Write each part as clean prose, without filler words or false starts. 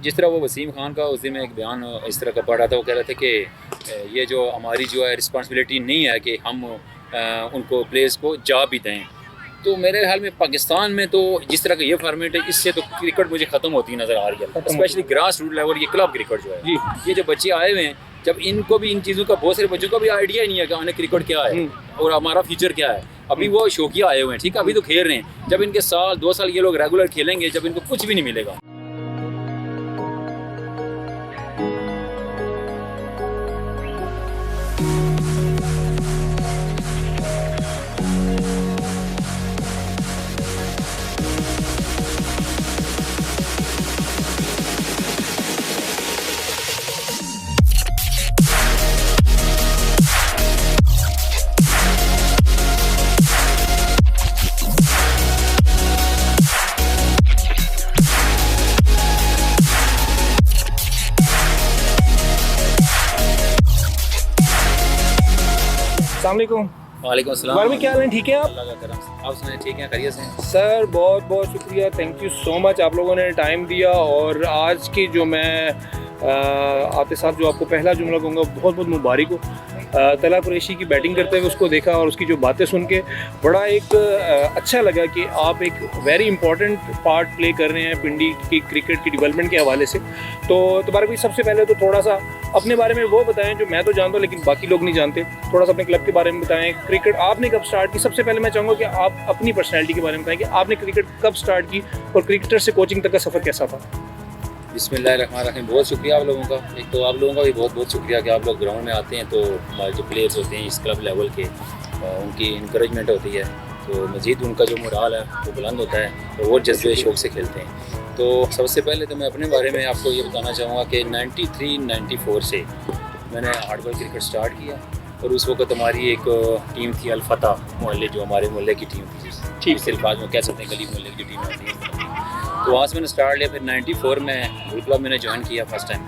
जिस तरह वो वसीम खान का उस दिन में एक बयान इस तरह का पढ़ा था, वो कह रहे थे कि ये जो हमारी जो है रिस्पॉन्सिबिलिटी नहीं है कि हम उनको प्लेयर्स को जॉब भी दें। तो मेरे ख्याल में पाकिस्तान में तो जिस तरह का ये फॉर्मेट है, इससे तो क्रिकेट मुझे ख़त्म होती नज़र आ रही है, स्पेशली ग्रास रूट लेवल, ये क्लब क्रिकेट जो है। ये जो बच्चे आए हुए हैं, जब इनको भी इन चीज़ों का, बहुत सारे बच्चों का भी आइडिया ही नहीं है कि आने क्रिकेट क्या है और हमारा फ्यूचर क्या है। अभी वो शौकिया आए हुए हैं, ठीक है, अभी तो खेल रहे हैं। जब इनके साल 2 साल ये लोग रेगुलर खेलेंगे, जब इनको कुछ भी नहीं मिलेगा। वालेकुम अस्सलाम। क्या हाल है, ठीक है आप? अल्लाह का करम। आप सुनाए, ठीक हैं, खैरियत से? सर बहुत बहुत शुक्रिया, थैंक यू सो मच, आप लोगों ने टाइम दिया। और आज की जो मैं आते साथ जो आपको पहला जुमला कहूँगा, बहुत बहुत मुबारक हो। तला कुरैशी की बैटिंग करते हुए उसको देखा और उसकी जो बातें सुन के बड़ा एक अच्छा लगा कि आप एक वेरी इंपॉर्टेंट पार्ट प्ले कर रहे हैं पिंडी की क्रिकेट की डेवलपमेंट के हवाले से। तो तुम्हारे भी सबसे पहले तो थोड़ा सा अपने बारे में वो बताएं जो मैं तो जानता हूँ लेकिन बाकी लोग नहीं जानते। थोड़ा सा अपने क्लब के बारे में बताएं, क्रिकेट आपने कब स्टार्ट की। सबसे पहले मैं चाहूँगा कि आप अपनी पर्सनैलिटी के बारे में बताएं कि आपने क्रिकेट कब स्टार्ट की और क्रिकेटर से कोचिंग तक का सफ़र कैसा था। बिस्मिल्लाहिर्रहमानिर्रहीम। बहुत शुक्रिया आप लोगों का। एक तो आप लोगों का भी बहुत बहुत शुक्रिया कि आप लोग ग्राउंड में आते हैं, तो हमारे जो प्लेयर्स होते हैं इस क्लब लेवल के, उनकी इंकरेजमेंट होती है, तो मज़ीद उनका जो मोराल है वो बुलंद होता है और वो जज्बे शौक़ से खेलते हैं। तो सबसे पहले तो मैं अपने बारे में आपको ये बताना चाहूँगा कि 93-94 से मैंने हार्डबॉल क्रिकेट स्टार्ट किया और उस वक्त हमारी एक टीम थी अल-फतह मोहल्ले, जो हमारे मोहल्ले की टीम थी, ठीक सिर्फ आज में कह सकते हैं गली मोहल्ले की टीम होती है। तो वहाँ से मैंने स्टार्ट लिया। फिर 94 में गुल क्लब मैंने ज्वाइन किया फर्स्ट टाइम।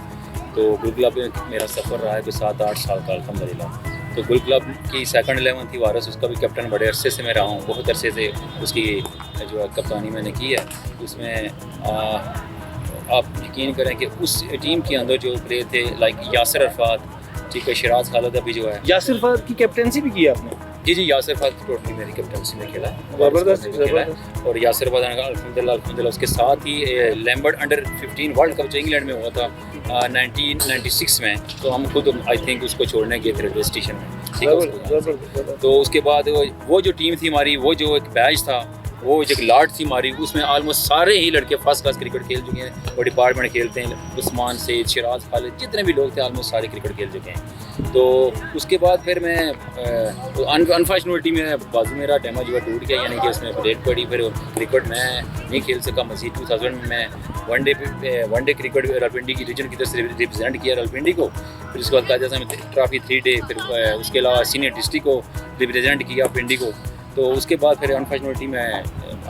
तो गुल क्लब में मेरा सफ़र रहा है तो 7-8 साल का अल्हम्दुलिल्लाह। तो गुल क्लब की सेकंड 11 थी वारस, उसका भी कैप्टन बड़े अरसे से मैं रहा हूँ, बहुत अरसे से उसकी जो है कप्तानी मैंने की है। उसमें आप यकीन करें कि उस टीम के अंदर जो प्लेयर थे लाइक यासिर अरफात, ठीक है, शिराज खालिद अभी जो है, यासिर अरफात की कैप्टनसी भी की आपने? जी, यासिर अरफात टोटली मेरी कैप्टनसी में खेला है, ज़बरदस्त। और यासिर अरफात अल्हम्दुलिल्लाह उसके साथ ही लैम्बर्ट अंडर 15 वर्ल्ड कप जो इंग्लैंड में हुआ था 1996 में, तो हम खुद आई थिंक उसको छोड़ने गए थे रेलवे स्टेशन में, ठीक है। तो उसके बाद वो जो टीम थी हमारी, वो जो एक बैच था, वो जो लाट थी हमारी, उसमें ऑलमोस्ट सारे ही लड़के फर्स्ट क्लास क्रिकेट खेल चुके हैं और डिपार्टमेंट खेलते हैं। उस्मान से शिराज खालिद, जितने भी लोग थे ऑलमोस्ट सारे क्रिकेट खेल चुके हैं। तो उसके बाद फिर मैं अनफॉर्चुनेटली में बाजू मेरा डैमेज हुआ, टूट गया, यानी कि उसमें ब्रेक पड़ी। फिर क्रिकेट मैं नहीं खेल सका मज़ीद। 2000 में मैं वनडे क्रिकेट रावलपिंडी की रीजन की तरफ से रिप्रेजेंट किया रावलपिंडी को। फिर उसके बाद कायदा में ट्रॉफी 3 डे, फिर उसके अलावा सीनियर डिस्ट्रिक्ट को रिप्रेजेंट किया पिंडी को। तो उसके बाद फिर अनफॉर्चुनेटली मैं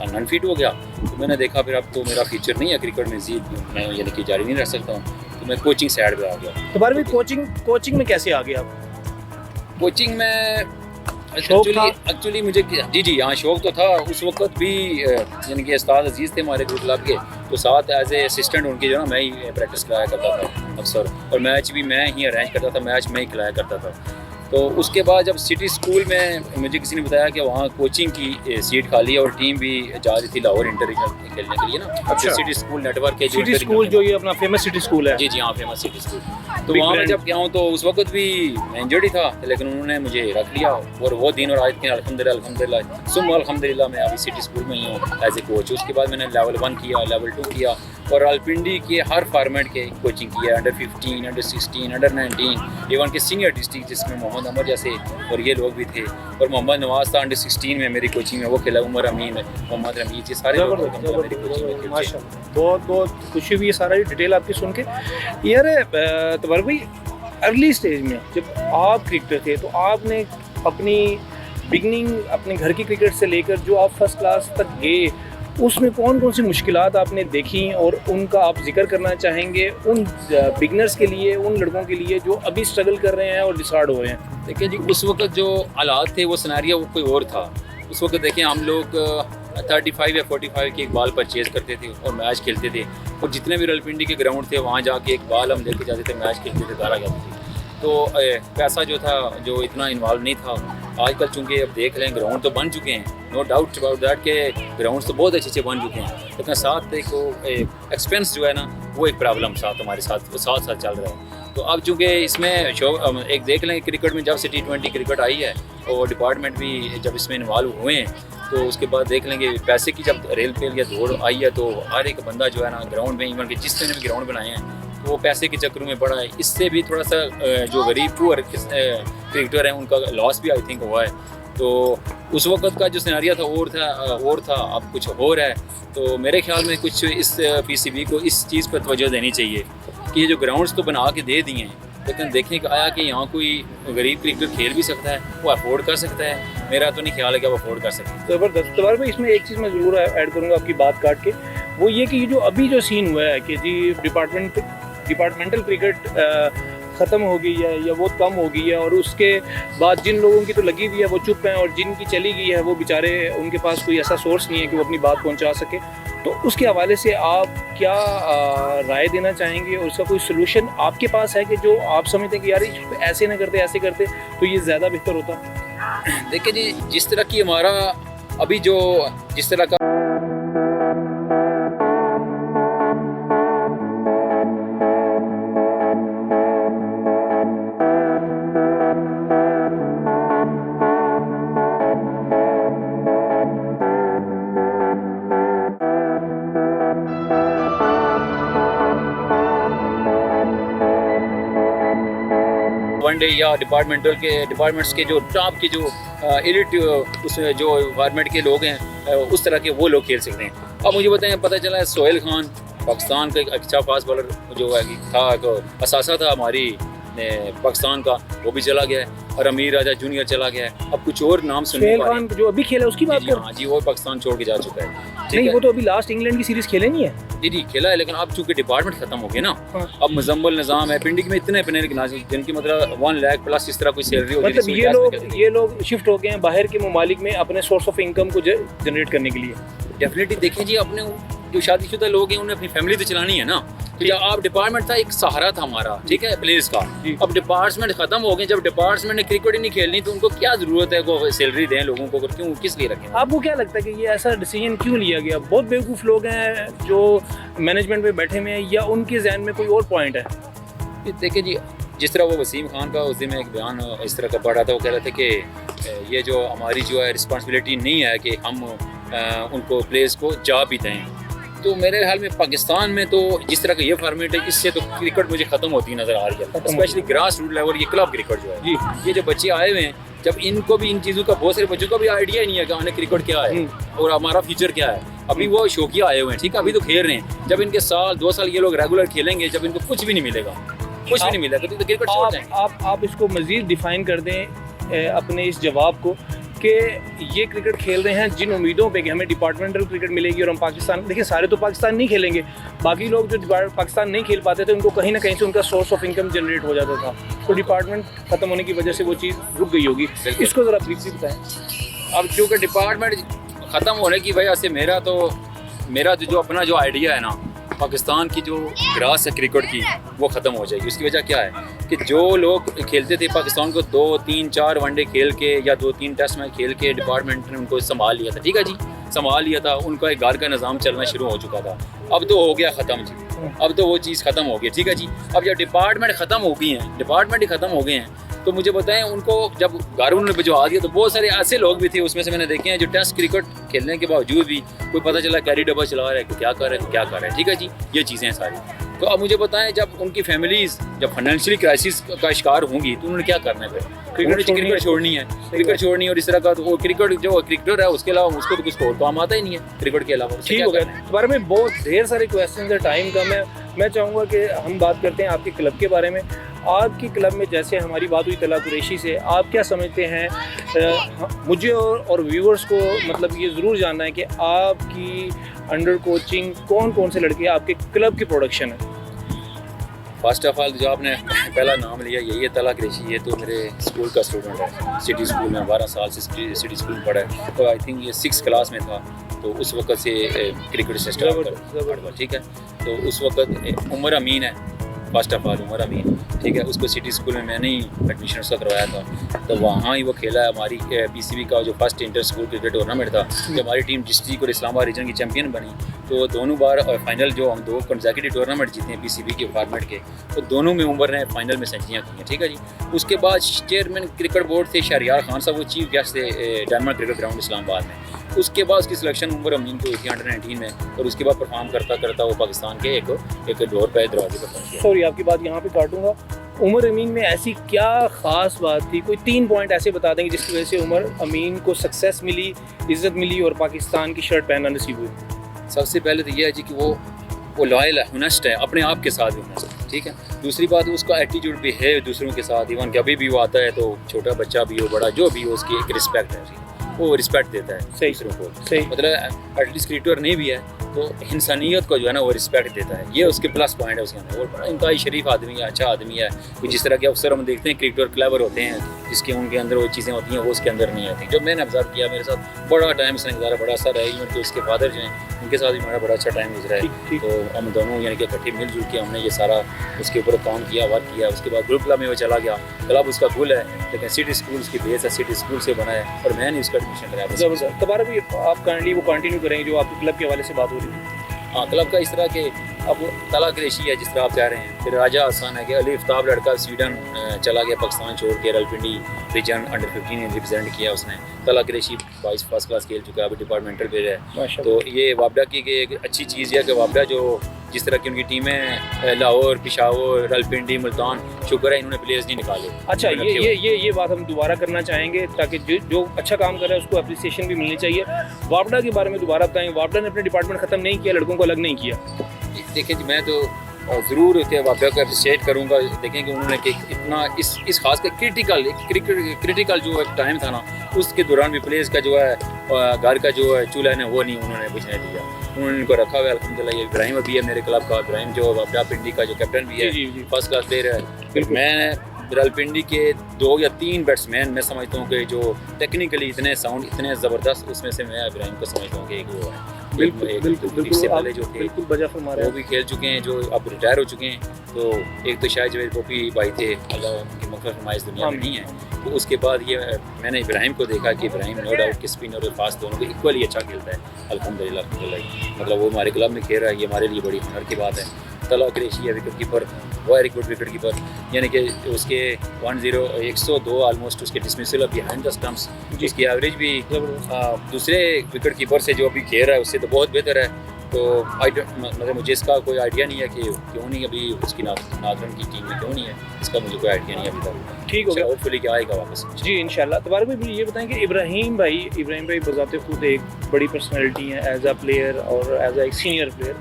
अनफिट हो गया। तो मैंने देखा फिर अब तो मेरा फ्यूचर नहीं है क्रिकेट में, मैं यानी कि जारी नहीं रख सकता हूँ, तो मैं कोचिंग साइड पे आ गया। तो बार भी कोचिंग में कैसे आ गए आप? कोचिंग में एक्चुअली मुझे जी हाँ शौक़ तो था उस वक्त भी, यानी कि उस्ताद अजीज़ थे हमारे ग्रुप क्लब के, तो साथ एज ए असिस्टेंट उनके जो ना मैं ही प्रैक्टिस कराया करता था अक्सर, और मैच भी मैं ही अरेंज करता था, मैच मैं ही खिलाया करता था। तो उसके बाद जब सिटी स्कूल में मुझे किसी ने बताया कि वहाँ कोचिंग की सीट खाली है और टीम भी जा रही थी लाहौर इंटर रीजनल खेलने के लिए ना। अच्छा। सिटी स्कूल नेटवर्क के सिटी स्कूल जो ये अपना फेमस सिटी स्कूल है। जी हाँ, फेमस सिटी स्कूल। तो वहाँ मैं जब गया हूँ तो उस वक्त भी मैं इंजर्ड ही था, लेकिन उन्होंने मुझे रख लिया और वो दिन और आज के अल्हम्दुलिल्लाह मैं अभी सिटी स्कूल में ही हूँ एज ए कोच। उसके बाद मैंने लेवल 1 किया, लेवल 2 किया और रावलपिंडी के हर फॉर्मेट के कोचिंग किया, अंडर 15, अंडर 16, अंडर 19, इवन के सीनियर डिस्ट्रिक्ट जिसमें मोहम्मद अमर जैसे और ये लोग भी थे, और मोहम्मद नवाज था अंडर 16 में मेरी कोचिंग में, वो खेला, उमर अमीन, मोहम्मद रमीज, ये सारे लोग मेरी कोचिंग में खेले। माशाल्लाह, बहुत बहुत खुशी हुई है सारा डिटेल आपकी सुन के। यार तबर भाई, अर्ली स्टेज में जब आप क्रिकेटर थे तो आपने अपनी बिगनिंग अपने घर की क्रिकेट से लेकर जो आप फर्स्ट क्लास तक गए, उसमें कौन कौन सी मुश्किलात आपने देखी और उनका आप जिक्र करना चाहेंगे उन बिगनर्स के लिए, उन लड़कों के लिए जो अभी स्ट्रगल कर रहे हैं और डिसार्ड हो रहे हैं? देखिए जी, उस वक्त जो हालात थे वो सिनेरियो कोई और था। उस वक्त देखें हम लोग 35 या 45 की एक बॉल परचेज़ करते थे और मैच खेलते थे, और जितने भी रलपिंडी के ग्राउंड थे वहाँ जाके एक बॉल हम लेके जाते थे, मैच खेलते थे, घर आ जाते थे। तो पैसा जो था जो इतना इन्वॉल्व नहीं था। आजकल चूँकि अब देख लें ग्राउंड तो बन चुके हैं, नो डाउट अबाउट दैट के ग्राउंड्स तो बहुत अच्छे बन चुके हैं, लेकिन साथ एक एक्सपेंस जो है ना वो एक प्रॉब्लम साथ हमारे साथ चल रहा है। तो अब चूँकि इसमें एक देख लें क्रिकेट में जब से T20 क्रिकेट आई है और डिपार्टमेंट भी जब इसमें इन्वॉल्व हुए हैं, तो उसके बाद देख लेंगे पैसे की जब रेल पेल या दौड़ आई है, तो हर एक बंदा जो है ना ग्राउंड में, इवन कि जिसने भी ग्राउंड बनाए हैं वो पैसे के चक्कर में पड़ा है। इससे भी थोड़ा सा जो गरीब पुअर क्रिकेटर हैं उनका लॉस भी आई थिंक हुआ है। तो उस वक्त का जो सिनेरियो था और था, अब कुछ और है। तो मेरे ख्याल में कुछ इस PCB को इस चीज़ पर तवज्जो देनी चाहिए कि ये जो ग्राउंड्स तो बना के दे दिए हैं, लेकिन देखने का आया कि यहाँ कोई गरीब क्रिकेट खेल भी सकता है, वो अफोर्ड कर सकता है। मेरा तो नहीं ख्याल है कि वो अफोर्ड कर सकता है। ज़बरदस्त। तो भाई इसमें एक चीज़ मैं ज़रूर ऐड करूँगा आपकी बात काट के, वो ये कि जो अभी जो सीन हुआ है कि जी डिपार्टमेंटल क्रिकेट ख़त्म हो गई है या बहुत कम हो गई है, और उसके बाद जिन लोगों की तो लगी हुई है वो चुप हैं, और जिनकी चली गई है वो बेचारे, उनके पास कोई ऐसा सोर्स नहीं है कि वो अपनी बात पहुंचा सके। तो उसके हवाले से आप क्या राय देना चाहेंगे, और उसका कोई सलूशन आपके पास है कि जो आप समझते हैं कि यार ऐसे ना करते ऐसे करते तो ये ज़्यादा बेहतर होता? देखिए जी, जिस तरह की हमारा अभी जो जिस तरह का वनडे या डिपार्टमेंट्स के जो टॉप के जो एलिट उसमें जो गवर्नमेंट के लोग हैं उस तरह के वो लोग खेल सकते हैं। अब मुझे बताएं, पता चला है सोहेल खान पाकिस्तान का एक अच्छा फास्ट बॉलर जो है था, तो असासा था हमारी पाकिस्तान का, वो भी चला गया है, और अमीर राजा जूनियर चला गया है। अब कुछ और नाम सुनने सोहेल खान जो अभी खेला उसकी बात कर, हाँ जी, वो पाकिस्तान छोड़ के जा चुका है। नहीं, वो तो अभी लास्ट इंग्लैंड की सीरीज खेले नहीं है। जी खेला है, लेकिन अब चूंकि डिपार्टमेंट खत्म हो गया ना, हाँ। अब मुजम्मल निज़ाम है, पिंडी में इतने प्लेयर जिनकी मतलब 1 लाख प्लस इस तरह कोई सैलरी होती है। मतलब ये लोग शिफ्ट हो गए हैं बाहर के ममालिक में अपने सोर्स ऑफ इनकम को जनरेट करने के लिए। डेफिनेटली देखें जी, अपने जो शादीशुदा लोग हैं उन्हें अपनी फैमिली तो चलानी है ना। तो जब आप डिपार्टमेंट था एक सहारा था हमारा, ठीक है, प्लेयर्स का। अब डिपार्टमेंट खत्म हो गए, जब डिपार्टमेंट ने क्रिकेट ही नहीं खेलनी तो उनको क्या जरूरत है वो सैलरी दें लोगों को, क्यों, किस लिए रखें? आपको क्या लगता है कि ये ऐसा डिसीजन क्यों लिया गया? बहुत बेवकूफ़ लोग हैं जो मैनेजमेंट में बैठे हुए हैं, या उनके जहन में कोई और पॉइंट है? देखिए जी, जिस तरह वो वसीम खान का उस दिन में एक बयान इस तरह का पढ़ा था, वो कह रहे थे कि ये जो हमारी जो है रिस्पॉन्सिबिलिटी नहीं है कि हम उनको प्लेयर्स को जॉब भी दें। तो मेरे ख्याल में पाकिस्तान में तो जिस तरह का ये फॉर्मेट है, इससे तो क्रिकेट मुझे ख़त्म होती नज़र आ रही है, स्पेशली ग्रास रूट लेवल, ये क्लब क्रिकेट जो है जी। ये जो बच्चे आए हुए हैं, जब इनको भी इन चीज़ों का, बहुत सारे बच्चों का भी आइडिया ही नहीं है कि हमें क्रिकेट क्या है और हमारा फ्यूचर क्या है। अभी वो शौकिया आए हुए हैं, ठीक है, अभी तो खेल रहे हैं। जब इनके साल 2 साल ये लोग रेगुलर खेलेंगे, जब इनको कुछ भी नहीं मिलेगा, कुछ भी नहीं मिलेगा, तो क्रिकेट छोड़ जाएंगे। आप इसको मज़ीद डिफाइन कर दें अपने इस जवाब को, कि ये क्रिकेट खेल रहे हैं जिन उम्मीदों पे कि हमें डिपार्टमेंटल क्रिकेट मिलेगी और हम पाकिस्तान, देखिए सारे तो पाकिस्तान नहीं खेलेंगे, बाकी लोग जो पाकिस्तान नहीं खेल पाते थे उनको कहीं ना कहीं से उनका सोर्स ऑफ इनकम जनरेट हो जाता था। तो डिपार्टमेंट ख़त्म होने की वजह से वो चीज़ रुक गई होगी। इसको ज़रा ब्रीफली बताएं। अब चूँकि डिपार्टमेंट ख़त्म होने की वजह से मेरा जो अपना जो आइडिया है ना, पाकिस्तान की जो ग्रास है क्रिकेट की, वो ख़त्म हो जाएगी। उसकी वजह क्या है कि जो लोग खेलते थे पाकिस्तान को 2, 3, 4 वनडे खेल के या 2, 3 टेस्ट मैच खेल के, डिपार्टमेंट ने उनको संभाल लिया था, ठीक है जी, संभाल लिया था, उनका एक घर का निज़ाम चलना शुरू हो चुका था। अब तो हो गया ख़त्म जी, अब तो वो चीज़ ख़त्म हो गई, ठीक है जी। अब जब डिपार्टमेंट ख़त्म हो गई हैं, डिपार्टमेंट ही ख़त्म हो गए हैं, तो मुझे बताएं उनको जब गारून ने भिजवा दिया, तो बहुत सारे ऐसे लोग भी थे उसमें से मैंने देखे हैं जो टेस्ट क्रिकेट खेलने के बावजूद भी कोई पता चला कैरी डब्बा चला रहा है, कोई क्या कर रहा है, ठीक है जी, ये चीज़ें हैं सारी। तो अब मुझे बताएं, जब उनकी फैमिलीज़ जब फाइनेंशियली क्राइसिस का शिकार होंगी तो उन्होंने क्या करना है? क्रिकेट छोड़नी है, क्रिकेट छोड़नी है। और इस तरह का तो वो क्रिकेट जो क्रिकेटर है उसके अलावा उसको तो कुछ और काम आता ही नहीं है क्रिकेट के अलावा। ठीक हो गया, इस बारे में बहुत ढेर सारे क्वेश्चन है, टाइम कम है। मैं चाहूँगा कि हम बात करते हैं आपके क्लब के बारे में। आपके क्लब में जैसे हमारी बात हुई तला कुरैशी से, आप क्या समझते हैं? मुझे और व्यूअर्स को मतलब ये ज़रूर जानना है कि आपकी अंडर कोचिंग कौन कौन से लड़के आपके क्लब की प्रोडक्शन है? फर्स्ट ऑफ ऑल जो आपने पहला नाम लिया यही है तला कुरैशी, ये तो मेरे स्कूल का स्टूडेंट है, सिटी स्कूल में 12 साल से सिटी स्कूल में पढ़ा है, तो आई थिंक ये 6th क्लास में था, तो उस वक्त से क्रिकेट से स्टार्ट कर, ठीक है। तो उस वक्त उमर अमीन है, फर्स्ट ऑफ ऑल उमर अमीन, ठीक है, उसको सिटी स्कूल में मैंने ही एडमिशन उसका करवाया था, तो वहाँ ही वो खेला है। हमारी PCB का जो first inter school cricket tournament था, कि हमारी टीम डिस्ट्रिक्ट और इस्लामाबाद रीजन की चैंपियन बनी, तो दोनों बार फाइनल जो हम 2 कंसेक्यूटिव टूर्नामेंट जीते हैं PCB के फॉर्मेट के, तो दोनों में उमर ने फाइनल में सेंचुरियाँ की हैं, ठीक है जी। उसके बाद चेयरमैन क्रिकेट बोर्ड थे शहरियार खान साहब, वो चीफ गेस्ट थे डायमंड क्रिकेट ग्राउंड इस्लामाबाद में। उसके बाद उसकी सिलेक्शन उमर अमीन को हुई थी अंडर 19 में, और उसके बाद परफॉर्म करता करता वो पाकिस्तान के एक डोर पे दरवाजे पर पहुंच गया। सॉरी आपकी बात यहाँ पे काटूंगा, उमर अमीन में ऐसी क्या ख़ास बात थी, कोई 3 पॉइंट ऐसे बता देंगे जिसकी वजह से उमर अमीन को सक्सेस मिली, इज़्ज़त मिली और पाकिस्तान की शर्ट पहनना नसीब हुई? सबसे पहले तो ये है जी कि वो लॉयल है, हुनस्ट है, अपने आप के साथ भी हुनस्ट, ठीक है। दूसरी बात उसका एटीट्यूड भी है दूसरों के साथ, इवन कभी भी वो आता है तो छोटा बच्चा भी हो बड़ा जो भी हो उसकी एक रिस्पेक्ट है, वो रिस्पेक्ट देता है दूसरों को, सही, मतलब एटलीस्ट क्रिकेटर नहीं भी है तो इंसानियत को जो है ना वो रिस्पेक्ट देता है, ये उसके प्लस पॉइंट है उसके अंदर। वो बड़ा इंतहाई शरीफ आदमी है, अच्छा आदमी है। जिस तरह के अफसर हम देखते हैं क्रिकेटर क्लेवर होते हैं, जिसके उनके अंदर वो चीज़ें होती हैं वो उसके अंदर नहीं आती। जो मैंने ऑब्जर्व किया, मेरे साथ बड़ा टाइम इसने गुजारा, बड़ा अच्छा रहा, इवन कि उसके फादर जो हैं उनके साथ भी हमारा बड़ा अच्छा टाइम गुजरा है। तो हम दोनों यानी कि इकट्ठे मिलजुल के हमने ये सारा उसके ऊपर काम किया, वर्क किया। उसके बाद ग्रुप क्लब में वो चला गया, क्लब उसका गुल है, लेकिन सिटी स्कूल की बेस है, सिटी स्कूल से बना है और मैंने उसका एडमिशन कराया। ज़बरदस्त। दोबारा भी आप काइंडली वो कंटिन्यू करेंगे जो आपके क्लब के हवाले से बात हो रही है। हाँ, क्लब का इस तरह के अब तला कुरैशी है जिस तरह आप कह रहे हैं, फिर राजा हसन है कि अली आफ्ताब लड़का स्वीडन चला गया पाकिस्तान छोड़ के, रावलपिंडी रीजन अंडर 15 रिप्रेजेंट किया उसने। तला कुरैशी 22 फर्स्ट क्लास खेल चुका है, अभी डिपार्टमेंटल पे है। तो ये वाबडा की एक अच्छी चीज़ है कि वाबडा जो जिस तरह की उनकी टीमें लाहौर, पेशावर, रावलपिंडी, मुल्तान, शुक्र है इन्होंने प्लेयर्स नहीं निकाले। अच्छा, ये बात हम दोबारा करना चाहेंगे ताकि जो अच्छा काम कर रहा है उसको अप्रिसिएशन भी मिलनी चाहिए। वाबडा के बारे में दोबारा बताएंगे, वाबडा ने अपने डिपार्टमेंट ख़त्म नहीं किया, लड़कों को अलग नहीं किया। देखिए जी, मैं तो ज़रूर वाबडा को अप्रिशिएट करूँगा। देखें कि उन्होंने कि इतना इस खास कर क्रिटिकल जो टाइम था ना, उसके दौरान भी प्लेयर्स का जो है घर का जो है चूल्हा है वो नहीं उन्होंने बुझने दिया, उन्होंने इनको रखा हुआ है अल्हम्दुलिल्लाह। ये इब्राहिम अभी है मेरे क्लब का, इब्राहिम जो वाबडा पिंडी का जो कैप्टन भी है, फर्स्ट क्लास प्लेयर है। मैं रावलपिंडी के 2 या 3 बैट्समैन मैं समझता हूँ कि जो टेक्निकली इतने साउंड इतने ज़बरदस्त, उसमें से मैं इब्राहिम को समझता हूँ कि एक वो है। बिल्कुल इससे पहले जो थे बिल्कुल बजा फरमा रहे हैं, वो भी खेल चुके हैं, जो अब रिटायर हो चुके हैं। तो एक तो शायद जवेद पोपी भाई थे, अल्लाह उनकी मग़फ़िरत फरमाए, इस दुनिया में नहीं है। तो उसके बाद ये मैंने इब्राहिम को देखा कि इब्राहिम नो डाउट कि स्पिन और फास्ट दोनों को इक्वली अच्छा खेलता है अल्हम्दुलिल्लाह। मतलब वो हमारे क्लब में खेल रहा है, ये हमारे लिए बड़ी हुनर की बात है। तला कुरैशी है wicket keeper, very good wicket keeper, यानी कि उसके 102 ऑलमोस्ट उसके डिसमिसल बिहाइंड द स्टम्प्स, जिसकी एवरेज भी दूसरे विकेट कीपर से जो अभी खेल रहा है उससे तो बहुत बेहतर है। तो मतलब मुझे इसका कोई आइडिया नहीं है कि क्यों नहीं अभी उसकी नादरन की टीम में क्यों नहीं है, इसका मुझे कोई आइडिया नहीं है अभी तक। ठीक हो गया, होपफुली क्या आएगा वापस जी इंशाल्लाह। दोबारा भी मुझे ये बताएं कि इब्राहिम भाई बजाते खुद एक बड़ी पर्सनैलिटी हैं एज अ प्लेयर और as a senior player.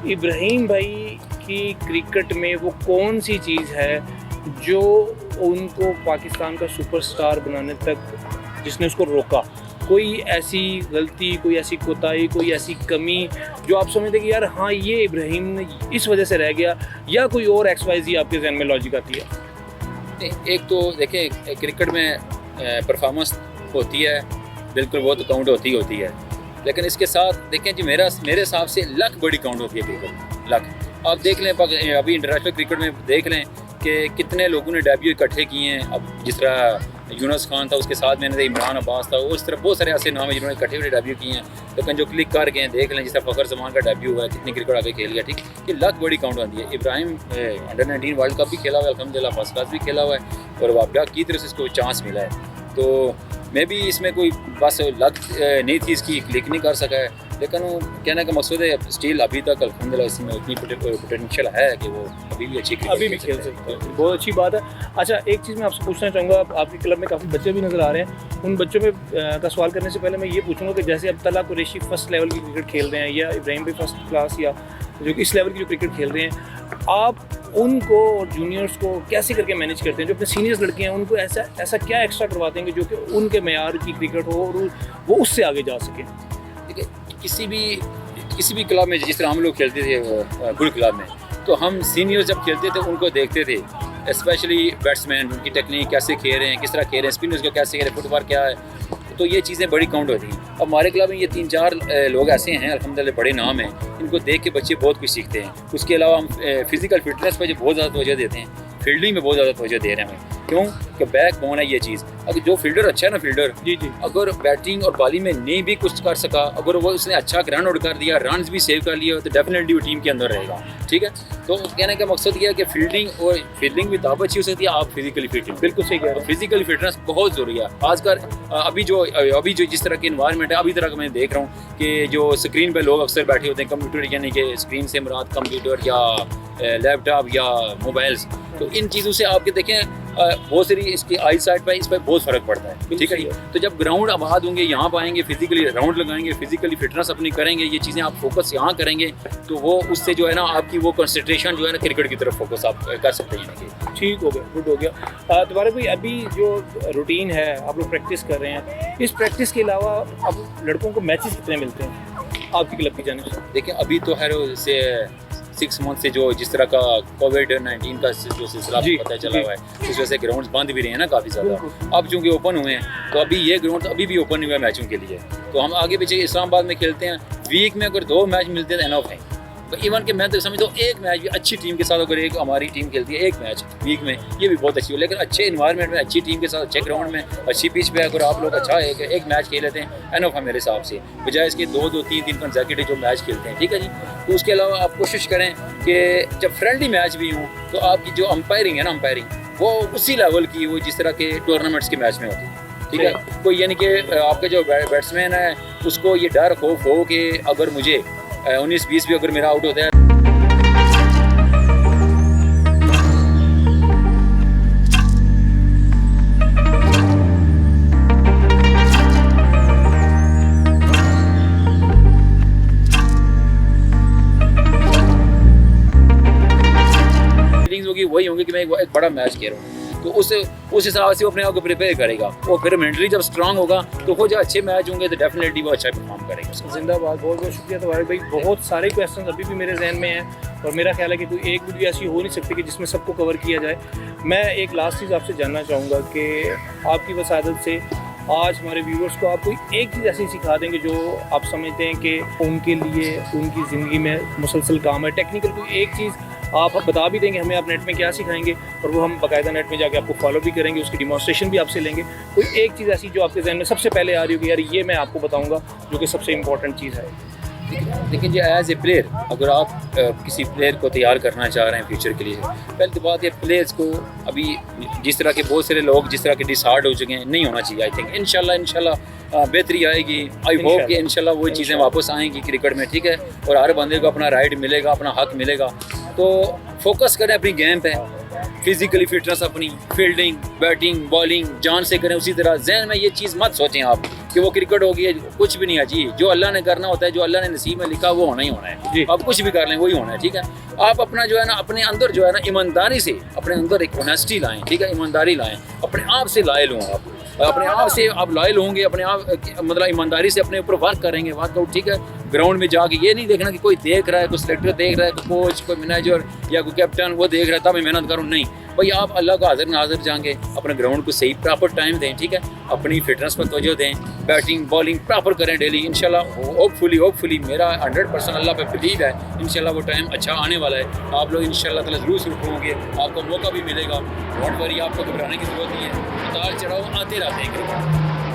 Ibrahim भाई की क्रिकेट में वो कौन सी चीज़ है जो उनको पाकिस्तान का सुपरस्टार बनाने तक जिसने उसको रोका? कोई ऐसी गलती, कोई ऐसी कोताही, कोई ऐसी कमी जो आप समझते कि यार हाँ ये इब्राहिम ने इस वजह से रह गया, या कोई और XYZ आपके जहन में लॉजिक आती है? एक तो देखें क्रिकेट में परफॉर्मेंस होती है, बिल्कुल वो तो काउंट होती है, लेकिन इसके साथ देखें जी मेरे हिसाब से लक बड़ी काउंट होती है क्रिकेट। लक आप देख लें, अभी इंटरनेशनल क्रिकेट में देख लें कि कितने लोगों ने डेब्यू इकट्ठे किए हैं। अब जिस तरह यूनुस खान था, उसके साथ मैंने इमरान अब्बास था, उस तरह बहुत सारे ऐसे नाम हैं जिन्होंने इकट्ठे हुए डेब्यू किए हैं। लेकिन जो क्लिक कर गए देख लें, जिस तरह फ़खर जमान का डेब्यू हुआ है, कितनी क्रिकेट आगे खेल गया, ठीक, ये लक बड़ी काउंट होती है। इब्राहिम अंडर 19 वर्ल्ड कप भी खेला हुआ है अल्हम्दुलिल्लाह, फर्स्ट क्लास भी खेला हुआ है, और वाबडा की तरफ से इसको चांस मिला है। तो मैं भी इसमें कोई बस लक नहीं थी इसकी, क्लिक नहीं कर सका है, लेकिन वो कहने का मकसद है स्टिल अभी तक अल्हम्दुलिल्लाह इसमें इतनी पोटेंशियल है कि वो अभी भी अच्छी अभी भी खेल सकते हैं। बहुत अच्छी बात है। अच्छा, एक चीज़ मैं आपसे पूछना चाहूँगा, आपके क्लब में काफ़ी बच्चे भी नज़र आ रहे हैं, उन बच्चों में का सवाल करने से पहले मैं ये पूछूंगा कि जैसे अब तला कुरैशी फर्स्ट लेवल की क्रिकेट खेल रहे हैं, या इब्राहिम भी फर्स्ट क्लास या जो इस लेवल की जो क्रिकेट खेल रहे हैं, आप उनको और जूनियर्स को कैसे करके मैनेज करते हैं? जो अपने सीनियर्स लड़के हैं उनको ऐसा क्या एक्स्ट्रा करवाते हैं जो कि उनके मेयार की क्रिकेट हो और वो उससे आगे जा सकें? देखिए किसी भी क्लब में जिस तरह हम लोग खेलते थे गुल क्लब में, तो हम सीनियर जब खेलते थे उनको देखते थे, स्पेशली बैट्समैन, उनकी टेक्निक कैसे खेल रहे हैं, किस तरह खेल रहे हैं, स्पिनर्स को कैसे खेल रहे हैं, फुटवर्क क्या है, तो ये चीज़ें बड़ी काउंट होती हैं। अब हमारे क्लब में ये 3-4 लोग ऐसे हैं अल्हम्दुलिल्लाह, बड़े नाम हैं, इनको देख के बच्चे बहुत कुछ सीखते हैं। उसके अलावा हम फिज़िकल फिटनेस पर जो बहुत ज़्यादा तवज्जो देते हैं, फील्डिंग में बहुत ज़्यादा तवज्जो दे रहे हैं हमें। क्यों कि बैक बोन है ये चीज़। अगर जो फील्डर अच्छा है ना, फील्डर जी जी, अगर बैटिंग और बॉलिंग में नहीं भी कुछ कर सका, अगर वो उसने अच्छा रन आउट कर दिया, रन भी सेव कर लिया, तो डेफिनेटली वो टीम के अंदर रहेगा। ठीक है, तो कहने का मकसद ये है कि फील्डिंग भी तब अच्छी हो सकती है, आप फिजिकली फिट हो। बिल्कुल सही कह रहे हैं। फिजिकल फिटनेस बहुत ज़रूरी है आजकल। अभी जो जिस तरह की इन्वायरमेंट है, अभी तरह का मैं देख रहा हूँ कि जो स्क्रीन पे लोग अक्सर बैठे होते हैं, कंप्यूटर, यानी कि स्क्रीन से मुराद कंप्यूटर या लैपटॉप या मोबाइल्स, तो इन चीज़ों से आपके देखें बहुत सारी इसकी आई साइड पर, इस पर बहुत फ़र्क पड़ता है। ठीक है, तो जब ग्राउंड आबाद होंगे, यहाँ पर आएंगे, फिजिकली राउंड लगाएंगे, फिजिकली फिटनेस अपनी करेंगे, ये चीज़ें आप फोकस यहाँ करेंगे, तो वो उससे जो है ना आपकी वो कंसंट्रेशन जो है ना क्रिकेट की तरफ फोकस आप कर सकते हैं। ठीक हो गया, गुड हो गया। तुम्हारे भाई अभी जो रूटीन है, आप लोग प्रैक्टिस कर रहे हैं, इस प्रैक्टिस के अलावा अब लड़कों को मैचेस कितने मिलते हैं आपकी क्लब की जानिब से? देखिए अभी तो है से 6 मंथ से जो जिस तरह का कोविड-19 का जो सिलसिला पता चला हुआ है, उस वजह से ग्राउंड्स बंद भी रहे हैं ना काफ़ी ज़्यादा। अब चूँकि ओपन हुए हैं, तो अभी ये ग्राउंड अभी भी ओपन हुआ है मैचों के लिए, तो हम आगे पीछे इस्लामाबाद में खेलते हैं। वीक में अगर 2 मैच मिलते हैं तो एनफ है। इवन कि मैं तो समझता हूँ एक मैच भी अच्छी टीम के साथ, अगर एक हमारी टीम खेलती है एक मैच वीक में, ये भी बहुत अच्छी हो। लेकिन अच्छे इन्वायरमेंट में, अच्छी टीम के साथ, अच्छे ग्राउंड में, अच्छी पिच पे अगर आप लोग अच्छा एक मैच खेल लेते हैं, एनफ है मेरे हिसाब से, बजाय इसके 2-2, 3-3 कंसेक्यूटिव जो मैच खेलते हैं। ठीक है जी, तो उसके अलावा आप कोशिश करें कि जब फ्रेंडली मैच भी हों, तो आपकी जो अंपायरिंग है ना, वो उसी लेवल की हो जिस तरह के टूर्नामेंट्स के मैच में होती है। ठीक है, कोई यानी कि आपका जो बैट्समैन है उसको ये डर खौफ हो कि अगर मुझे 19-20 भी अगर मेरा आउट होता है, वही होंगे कि मैं एक बड़ा मैच खेल रहा हूँ, तो उस हिसाब से वो अपने आप को प्रिपेयर करेगा। वो फिर मेंटली जब स्ट्रांग होगा, तो वो जो अच्छे मैच होंगे तो डेफिनेटली वो अच्छा परफॉर्म करेगा। जिंदाबाद, बहुत बहुत शुक्रिया तुम्हारे भाई। बहुत सारे क्वेश्चन अभी भी मेरे जहन में हैं, और मेरा ख्याल है कि कोई एक भी ऐसी हो नहीं सकती कि जिसमें सबको कवर किया जाए। मैं एक लास्ट चीज़ आपसे जानना चाहूँगा कि आपकी वसादत से आज हमारे व्यूवर्स को आप कोई एक चीज़ ऐसी सिखा देंगे जो आप समझते हैं कि उनके लिए उनकी ज़िंदगी में मुसलसल काम है, टेक्निकल कोई एक चीज़ आप बता भी देंगे हमें, आप नेट में क्या सिखाएंगे, और वो हम बाकायदा नेट में जाके आपको फॉलो भी करेंगे, उसकी डिमॉन्स्ट्रेशन भी आपसे लेंगे। कोई एक चीज़ ऐसी जो आपके जहन में सबसे पहले आ रही होगी, यार ये मैं आपको बताऊंगा, जो कि सबसे इम्पोर्टेंट चीज़ है। लेकिन जो एज ए प्लेयर, अगर आप किसी प्लेयर को तैयार करना चाह रहे हैं फ्यूचर के लिए, पहले तो बात है प्लेयर्स को अभी जिस तरह के बहुत सारे लोग जिस तरह के डिसहार्ड हो चुके हैं, नहीं होना चाहिए। आई थिंक इंशाल्लाह बेहतरी आएगी। आई होप कि इंशाल्लाह वो चीज़ें वापस आएंगी क्रिकेट में। ठीक है, और हर बंदे को अपना राइट मिलेगा, अपना हक मिलेगा। तो फोकस करें अपनी गेम पे, फिजिकली फिटनेस अपनी, फील्डिंग, बैटिंग, बॉलिंग जान से करें। उसी तरह जहन में ये चीज़ मत सोचें आप कि वो क्रिकेट होगी है, कुछ भी नहीं है जी। जो अल्लाह ने करना होता है, जो अल्लाह ने नसीब में लिखा, वो होना ही होना है जी। आप कुछ भी कर लें, वही होना है। ठीक है, आप अपना जो है ना, अपने अंदर जो है ना, ईमानदारी से अपने अंदर एक ऑनेस्टी लाएं। ठीक है, ईमानदारी लाएं, अपने आप से लायल हों। आप अपने आप से आप लायल होंगे, अपने आप मतलब ईमानदारी से अपने ऊपर वर्क करेंगे, वर्कआउट। ठीक है, ग्राउंड में जाके ये नहीं देखना कि कोई देख रहा है, कोई सेलेक्टर देख रहा है, कोई कोच, कोई मैनेजर या कोई कैप्टन वो देख रहा है तब मैं मेहनत करूँ, नहीं भाई। आप अल्लाह को हाजिर नाजिर जाएंगे, अपने ग्राउंड को सही प्रॉपर टाइम दें। ठीक है, अपनी फिटनेस पर तवज्जो दें, बैटिंग बॉलिंग प्रॉपर करें डेली। इंशाल्लाह होपफुली मेरा 100% अल्लाह पे बिलीव है, इंशाल्लाह वो टाइम अच्छा आने वाला है। आप लोग इंशाल्लाह ताला ज़रूर शुरू होंगे, आपको मौका भी मिलेगा। डोंट वरी, आपको घबराने की ज़रूरत नहीं है। उतार चढ़ाव आते रहते हैं क्रिकेट,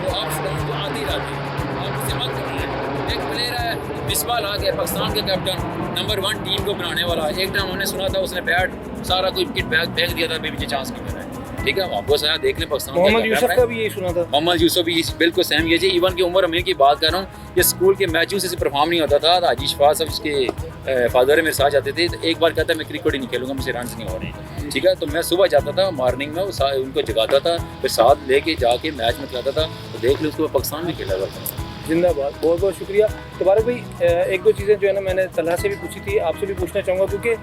तो आप तो आते रहते हैं, आप उससे मत करना। एक प्लेयर है बिस्मिल आ गया, पाकिस्तान के कैप्टन, नंबर 1 टीम को बनाने वाला। एक टाइम हमने सुना था उसने बैट सारा कोई विकेट फेंक दिया था, बेबी चांस की मैंने। ठीक है, वापस आया, देख लें पाकिस्तान मोहम्मद यूसुफ का भी यही सुना था। मोहम्मद यूसुफ भी बिल्कुल सेम ये जी। इवन की उम्र अमीर की बात कर रहा हूँ, ये स्कूल के मैचों से परफॉर्म नहीं होता था। हाजी शफात साहब इसके फादर मेरे साथ जाते थे, तो एक बार कहता मैं क्रिकेट ही नहीं खेलूँगा, मुझसे रन नहीं हो रहे हैं। ठीक है, तो मैं सुबह जाता था मॉर्निंग में, उनको जगाता था, फिर साथ लेके जाके मैच में खिलाता था। तो देख लो, उसको पाकिस्तान में खेला करता था। जिंदाबाद, बहुत बहुत शुक्रिया। तबारक भाई, एक दो चीज़ें जो है ना मैंने तलहा से भी पूछी थी, आपसे भी पूछना चाहूँगा, क्योंकि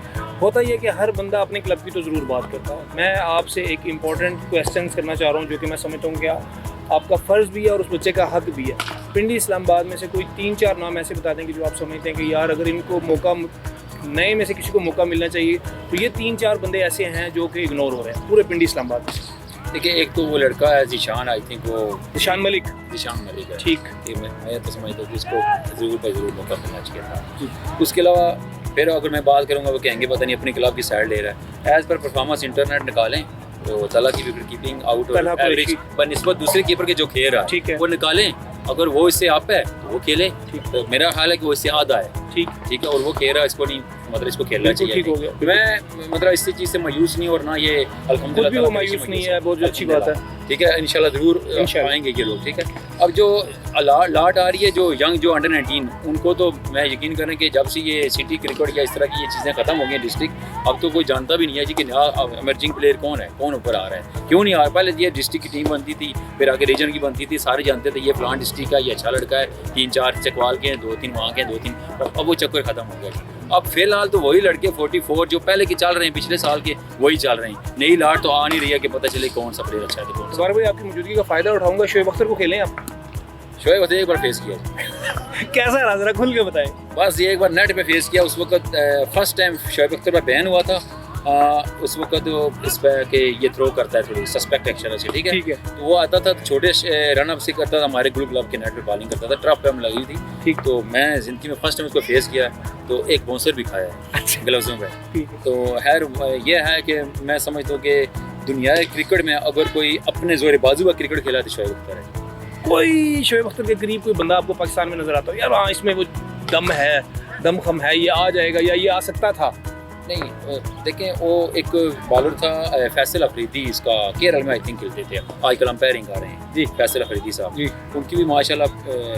होता ही है कि हर बंदा अपने क्लब की तो ज़रूर बात करता है। मैं आपसे एक इम्पॉर्टेंट क्वेश्चन करना चाह रहा हूँ, जो कि मैं समझता हूँ कि आपका फ़र्ज़ भी है और उस बच्चे का हक भी है। पिंडी इस्लामाबाद में से कोई 3-4 नाम ऐसे बता देंगे जो आप समझते हैं कि यार अगर इनको मौका नए में से किसी को मौका मिलना चाहिए। तो ये 3-4 बंदे ऐसे हैं जो कि इग्नोर हो रहे हैं पूरे पिंडी इस्लामाबाद। देखिए, एक तो वो लड़का है ज़ीशान, आई थिंक वो निशान मलिक, ज़ीशान मलिक है। ठीक। कि मैं तो समझता हूँ कि उसको ज़रूर भाई ज़रूर मौका मिलना चाहिए था। उसके अलावा फिर अगर मैं बात करूँगा, वो कहेंगे पता नहीं अपनी क्लब की साइड ले रहा है। एज़ पर परफॉर्मेंस इंटरनेट निकालें तो तला की विकेट कीपिंग आउट और एवरेज बनिस्बत दूसरे कीपर के जो खेल रहा ठीक है, वो निकालें। अगर वो इससे अप है तो वो खेले। तो मेरा ख्याल है कि वो इससे आधा है। ठीक है, और वो खेल रहा है, इसको नहीं, मतलब इसको खेलना चाहिए। ठीक हो गया। मैं मतलब इस चीज़ से मायूस नहीं, और ना ये अल्हम्दुलिल्लाह वो मायूस नहीं है, बहुत अच्छी बात है। ठीक है, इंशाल्लाह ज़रूर आएंगे ये लोग। ठीक है, अब जो लाट आ रही है जो यंग जो अंडर 19, उनको तो मैं यकीन करें कि जब से ये सिटी क्रिकेट या इस तरह की ये चीज़ें ख़त्म हो गई हैं डिस्ट्रिक्ट, अब तो कोई जानता भी नहीं है जी कि इमर्जिंग प्लेयर कौन है, कौन ऊपर आ रहा है, क्यों नहीं आ रहा। पहले ये डिस्ट्रिक्ट की टीम बनती थी, फिर आगे रीजन की बनती थी, सारे जानते थे ये फलान डिस्ट्रिक्ट का, ये अच्छा लड़का है, 3-4 चकवाल के हैं, 2-3 वहाँ के हैं, 2-3। अब वो चक्कर ख़त्म हो गया। अब फिलहाल तो वही लड़के 44 जो पहले के चल रहे हैं, पिछले साल के वही चल रहे हैं। नई लाट तो आ नहीं रही है कि पता चले कौन सा प्लेयर अच्छा है। कौन सा भाई आपकी मौजूदगी का फ़ायदा उठाऊंगा, शोएब अख्तर को खेलें आप? शोएब अख्तर एक बार फेस किया कैसा रहा, जरा खुल के बताएं। बस ये एक बार नेट पे फेस किया। उस वक्त फर्स्ट टाइम शोएब अख्तर पर बैन हुआ था। उस वक्त वो इस पर कि ये थ्रो करता है, थोड़ी सस्पेक्ट एक्शन से। ठीक है, तो वो आता था छोटे रन अप से करता था, हमारे ग्रुप क्लब के नेट पे बॉलिंग करता था, ट्रफ पे हम लगी थी। ठीक, तो मैं ज़िंदगी में फर्स्ट टाइम उसको फेस किया, तो एक बाउंसर भी खाया है ग्लव्सों पे। तो खैर ये है कि मैं समझता हूँ कि दुनिया क्रिकेट में अगर कोई अपने जोर बाजू का क्रिकेट खेला तो शोएब अख्तर है। कोई शोएब अख्तर के करीब कोई बंदा आपको पाकिस्तान में नजर आता हो यार, हाँ इसमें वो दम है, दमखम है, ये आ जाएगा या ये आ सकता था? नहीं, देखें वो एक बॉलर था फैसल अफरीदी, इसका केरल में आई थिंक खेलते थे, आजकल अंपायरिंग आ रहे हैं जी, फैसल अफरीदी साहब जी। उनकी भी माशाल्लाह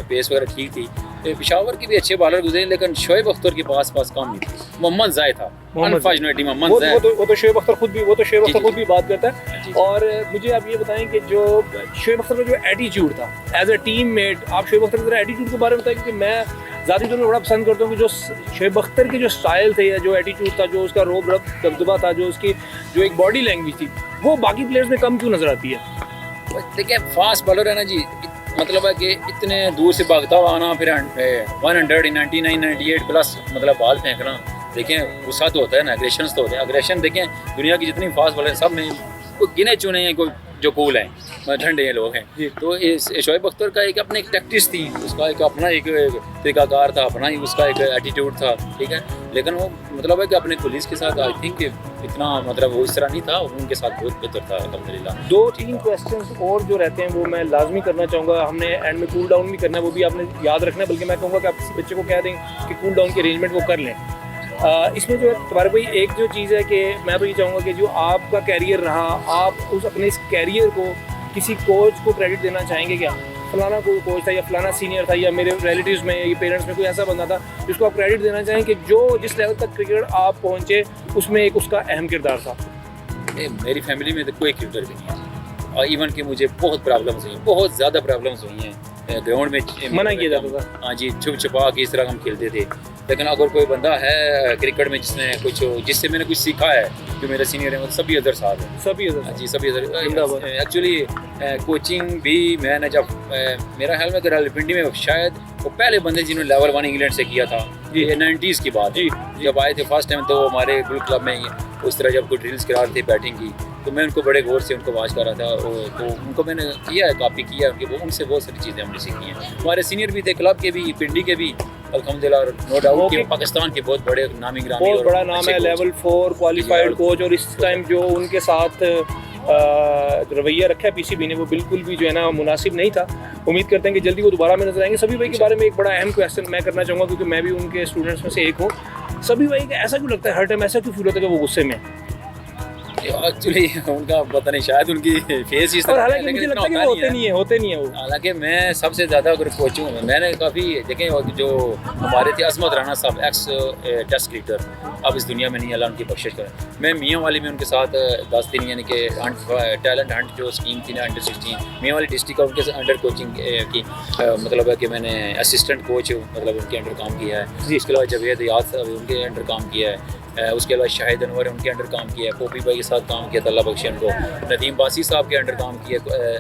पेस वगैरह ठीक थी। पेशावर के भी अच्छे बॉलर गुजरे, लेकिन शोएब अख्तर के पास कम नहीं थी। मोहम्मद ज़ाहिद था, अनफॉर्चुनेटली मोहम्मद ज़ाहिद, वो तो शोएब अख्तर खुद भी बात करता है। और मुझे आप ये बताएं कि जो शोएब अख्तर का जो एटीट्यूड था एज ए टीम मेट, आप शोएब अख्तर के एटीट्यूड के बारे में बताएं, क्योंकि मैं ज़ाती तौर पर बड़ा पसंद करता हूँ कि जो शोएब अख्तर के जो स्टाइल थे या जो एटीट्यूड था, जो उसका रोब रब दबदबा था, जो उसकी जो एक बॉडी लैंग्वेज थी, वो बाकी प्लेयर्स में कम क्यों नजर आती है? देखिए, फास्ट बॉलर है ना जी, मतलब है कि इतने दूर से भागता हुआ आना, फिर 199, 98 प्लस मतलब बॉल फेंकना। देखें, गुस्सा तो होता है ना, अग्रेशन तो होते हैं। अग्रेशन देखें, दुनिया की जितनी फास्ट बॉलर हैं सब में कोई गिने चुने हैं, कोई जो कूल हैं, ठंडे लोग हैं। तो इस शोएब अख्तर का एक अपनी एक टैक्टिस थी, उसका एक अपना एक तरीकाकार था, अपना ही उसका एक एटीट्यूड था। ठीक है, लेकिन वो मतलब है कि अपने पुलिस के साथ आई थिंक इतना मतलब वो इस तरह नहीं था, उनके साथ बहुत बेहतर था अल्हम्दुलिल्लाह। 2-3 क्वेश्चंस और जो रहते हैं वो मैं लाजमी करना चाहूँगा। हमने एंड में कूल डाउन भी करना है, वो भी आपने याद रखना है, बल्कि मैं कहूँगा कि आप किसी बच्चे को कह दें कि कूल डाउन की अरेंजमेंट वो कर लें। इसमें जो है तुम्हारे भाई एक जो चीज़ है कि मैं तो ये चाहूँगा कि जो आपका कैरियर रहा, आप उस अपने इस कैरियर को किसी कोच को क्रेडिट देना चाहेंगे क्या? फलाना कोई कोच था या फलाना सीनियर था या मेरे रिलेटिव्स में या पेरेंट्स में कोई ऐसा बंदा था जिसको आप क्रेडिट देना चाहें कि जो जिस लेवल तक क्रिकेट आप पहुँचे उसमें एक उसका अहम किरदार था? मेरी फैमिली में तो कोई क्रिकेटर भी नहीं है, और इवन कि मुझे बहुत प्रॉब्लम्स हुई, बहुत ज़्यादा प्रॉब्लम्स हुई हैं। ग्राउंड में मना किया जाता था, हाँ जी, छुप छुपा के इस तरह हम खेलते थे। लेकिन अगर कोई बंदा है क्रिकेट में जिससे मैंने कुछ सीखा है, जो मेरे सीनियर है, वो सभी अदर साहब हैं, सभी अदर जी, सभी अदर। एक्चुअली कोचिंग भी मैंने जब मेरा ख्याल में रावलपिंडी में शायद वो पहले बंदे जिन्होंने लेवल 1 इंग्लैंड से किया था, ये 90s की बात जी, जब आए थे फर्स्ट टाइम, तो हमारे ग्रुप क्लब में उस तरह जब कोई ड्रिल्स करा रहे थे बैटिंग की, तो मैं उनको बड़े गौर से उनको वॉच कर रहा था। तो उनको मैंने किया है, कॉपी किया है उनकी, उनसे बहुत सारी चीज़ें हमने सीखी हैं। हमारे सीनियर भी थे, क्लब के भी, पिंडी के भी, अल्हम्दुलिल्लाह, नो डाउट कि पाकिस्तान के बहुत बड़े नामी गिरामी, बहुत बड़ा नाम है, लेवल 4 क्वालिफाइड कोच। और इस टाइम जो उनके साथ रवैया रखा है पीसीबी ने, वो बिल्कुल भी जो है ना मुनासिब नहीं था। उम्मीद करते हैं कि जल्दी वो दोबारा में नजर आएंगे। सभी भाई के बारे में एक बड़ा अहम क्वेश्चन मैं करना चाहूँगा, क्योंकि मैं भी उनके स्टूडेंट्स में से एक हूँ। सभी भाई का ऐसा क्यों लगता है, हर टाइम ऐसा क्यों फील होता है कि वो गुस्से में? एक्चुअली उनका पता नहीं, शायद उनकी फेस इस तरह है, लेकिन इतना होते नहीं है वो। हालांकि मैं सबसे ज़्यादा अगर कोचूँ, मैंने काफ़ी देखें, जो हमारे थे असमत राना साहब, एक्स टेस्ट क्रिकेटर, अब इस दुनिया में नहीं, अल्लाह उनकी बख्शिश करें। मैं मियाँ वाली में उनके साथ 10 दिन, यानी कि टैलेंट हंट जो स्कीम थी ना, अंडर 16 मियाँ वाली डिस्ट्रिक्ट का, उनके अंडर कोचिंग की मतलब है कि मैंने असिस्टेंट कोच मतलब उनके अंडर काम किया है। इसके अलावा जवेद याद साहब उनके अंडर काम किया है। उसके अलावा शाहिद अनवर उनके अंडर काम किया है, पोपी भाई के साथ काम किया था, अल्लाह बख्शे उनको। नदीम बासी साहब के अंडर काम किया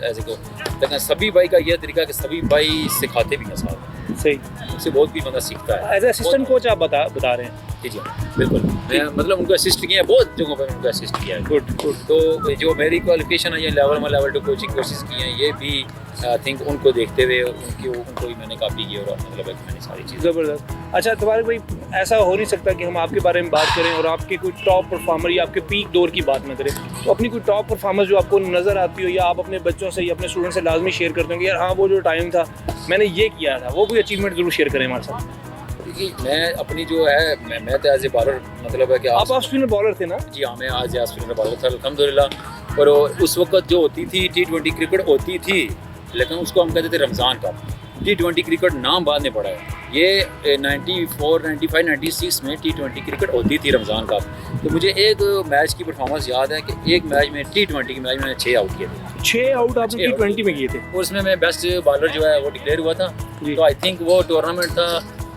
एज ए को। लेकिन सभी भाई का यह तरीका कि सभी भाई सिखाते भी हैं साहब, सही, उनसे बहुत भी बंदा सीखता है। एज असिस्टेंट कोच आप बता रहे हैं। जी जी बिल्कुल, मैं मतलब उनको असिस्ट किया है, बहुत जगहों पर उनको असिस्ट किया है। Good good. तो जो मेरी क्वालिफिकेशन है ये लेवल 1 लेवल 2 कोचिंग कोर्सेज की हैं, ये भी आई थिंक उनको देखते हुए उनको ही मैंने कॉपी की और मतलब है कि मैंने सारी चीज़ें। ज़बरदस्त। अच्छा तबारक भाई, ऐसा हो नहीं सकता कि हम आपके बारे में बात करें और आपके कोई टॉप परफॉर्मर या आपके पीक दौर की बात ना करें, तो अपनी कोई टॉप परफॉर्मर जो आपको नज़र आती हो या आप अपने बच्चों से या अपने स्टूडेंट से लाजमी शेयर करते हो कि यार हाँ वो जो टाइम था मैंने ये किया था, वो कोई अचीवमेंट जरूर शेयर करें हमारे साथ। क्योंकि मैं अपनी जो है मैं तो एज ए बॉलर मतलब है कि आप ऑफ स्पिनर बॉलर थे ना? जी हाँ, मैं आज स्पिनर बॉलर था अल्हम्दुलिल्लाह। और उस वक्त जो होती थी T20 क्रिकेट होती थी, लेकिन उसको हम कहते थे रमज़ान कप। T20 क्रिकेट नाम बाद में पड़ा है, ये 94, 95, 96 में T20 क्रिकेट होती थी रमज़ान कप। तो मुझे एक मैच की परफॉर्मेंस याद है कि एक मैच में T20 के मैच में मैंने 6 आउट किए थे। 6 आउट आपने T20 में किए थे? और उसमें मैं बेस्ट बॉलर जो है वो डिक्लेयर हुआ था। तो आई थिंक वो टूर्नामेंट था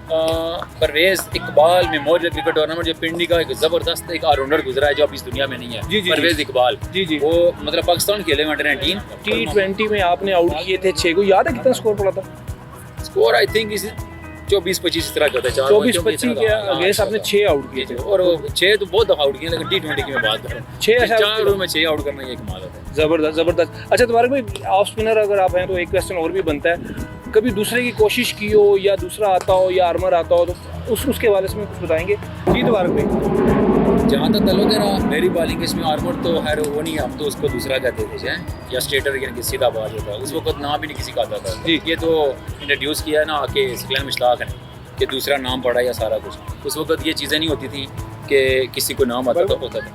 Parvez Iqbal memorial cricket tournament, जो पिंडी का एक ज़बरदस्त एक ऑलराउंडर गुजरा है जो अब इस दुनिया में नहीं है। जी, परवेज़ इकबाल, जी जी, वो मतलब पाकिस्तान खेले में अंडर 19 T20 में आपने आउट किए थे 6 को। याद है कितना स्कोर पड़ा था? स्कोर आई थिंक इस 24-25 तरह का था। 24-25 के अगेंस्ट आपने 6 आउट किए थे। और 6 तो बहुत दफ़ा आउट किए, लेकिन T20 की मैं बात कर रहा हूँ 4 ओवर में 6 आउट करना ये कमाल होता है। ज़बरदस्त ज़बरदस्त। अच्छा तबारक भाई, ऑफ स्पिनर अगर आप हैं तो एक क्वेश्चन और भी बनता है, कभी दूसरे की कोशिश की हो या दूसरा आता हो या आर्मर आता हो तो उसके बारे में कुछ बताएंगे? जी तबारक भाई। जहाँ तक तल्लुक़ है ना मेरी बॉलिंग इसमें आर्मर तो खैर वो नहीं है, हम तो उसको दूसरा कहते थे या स्टेटर यानी कि सीधा बाज होता है। उस वक्त नाम भी नहीं किसी का आता था जी। ये तो इंट्रोड्यूस किया है ना आके सकलैन मुश्ताक ने कि दूसरा नाम पड़ा या सारा कुछ। उस वक्त ये चीज़ें नहीं होती थी कि किसी को नाम आता तो होता था।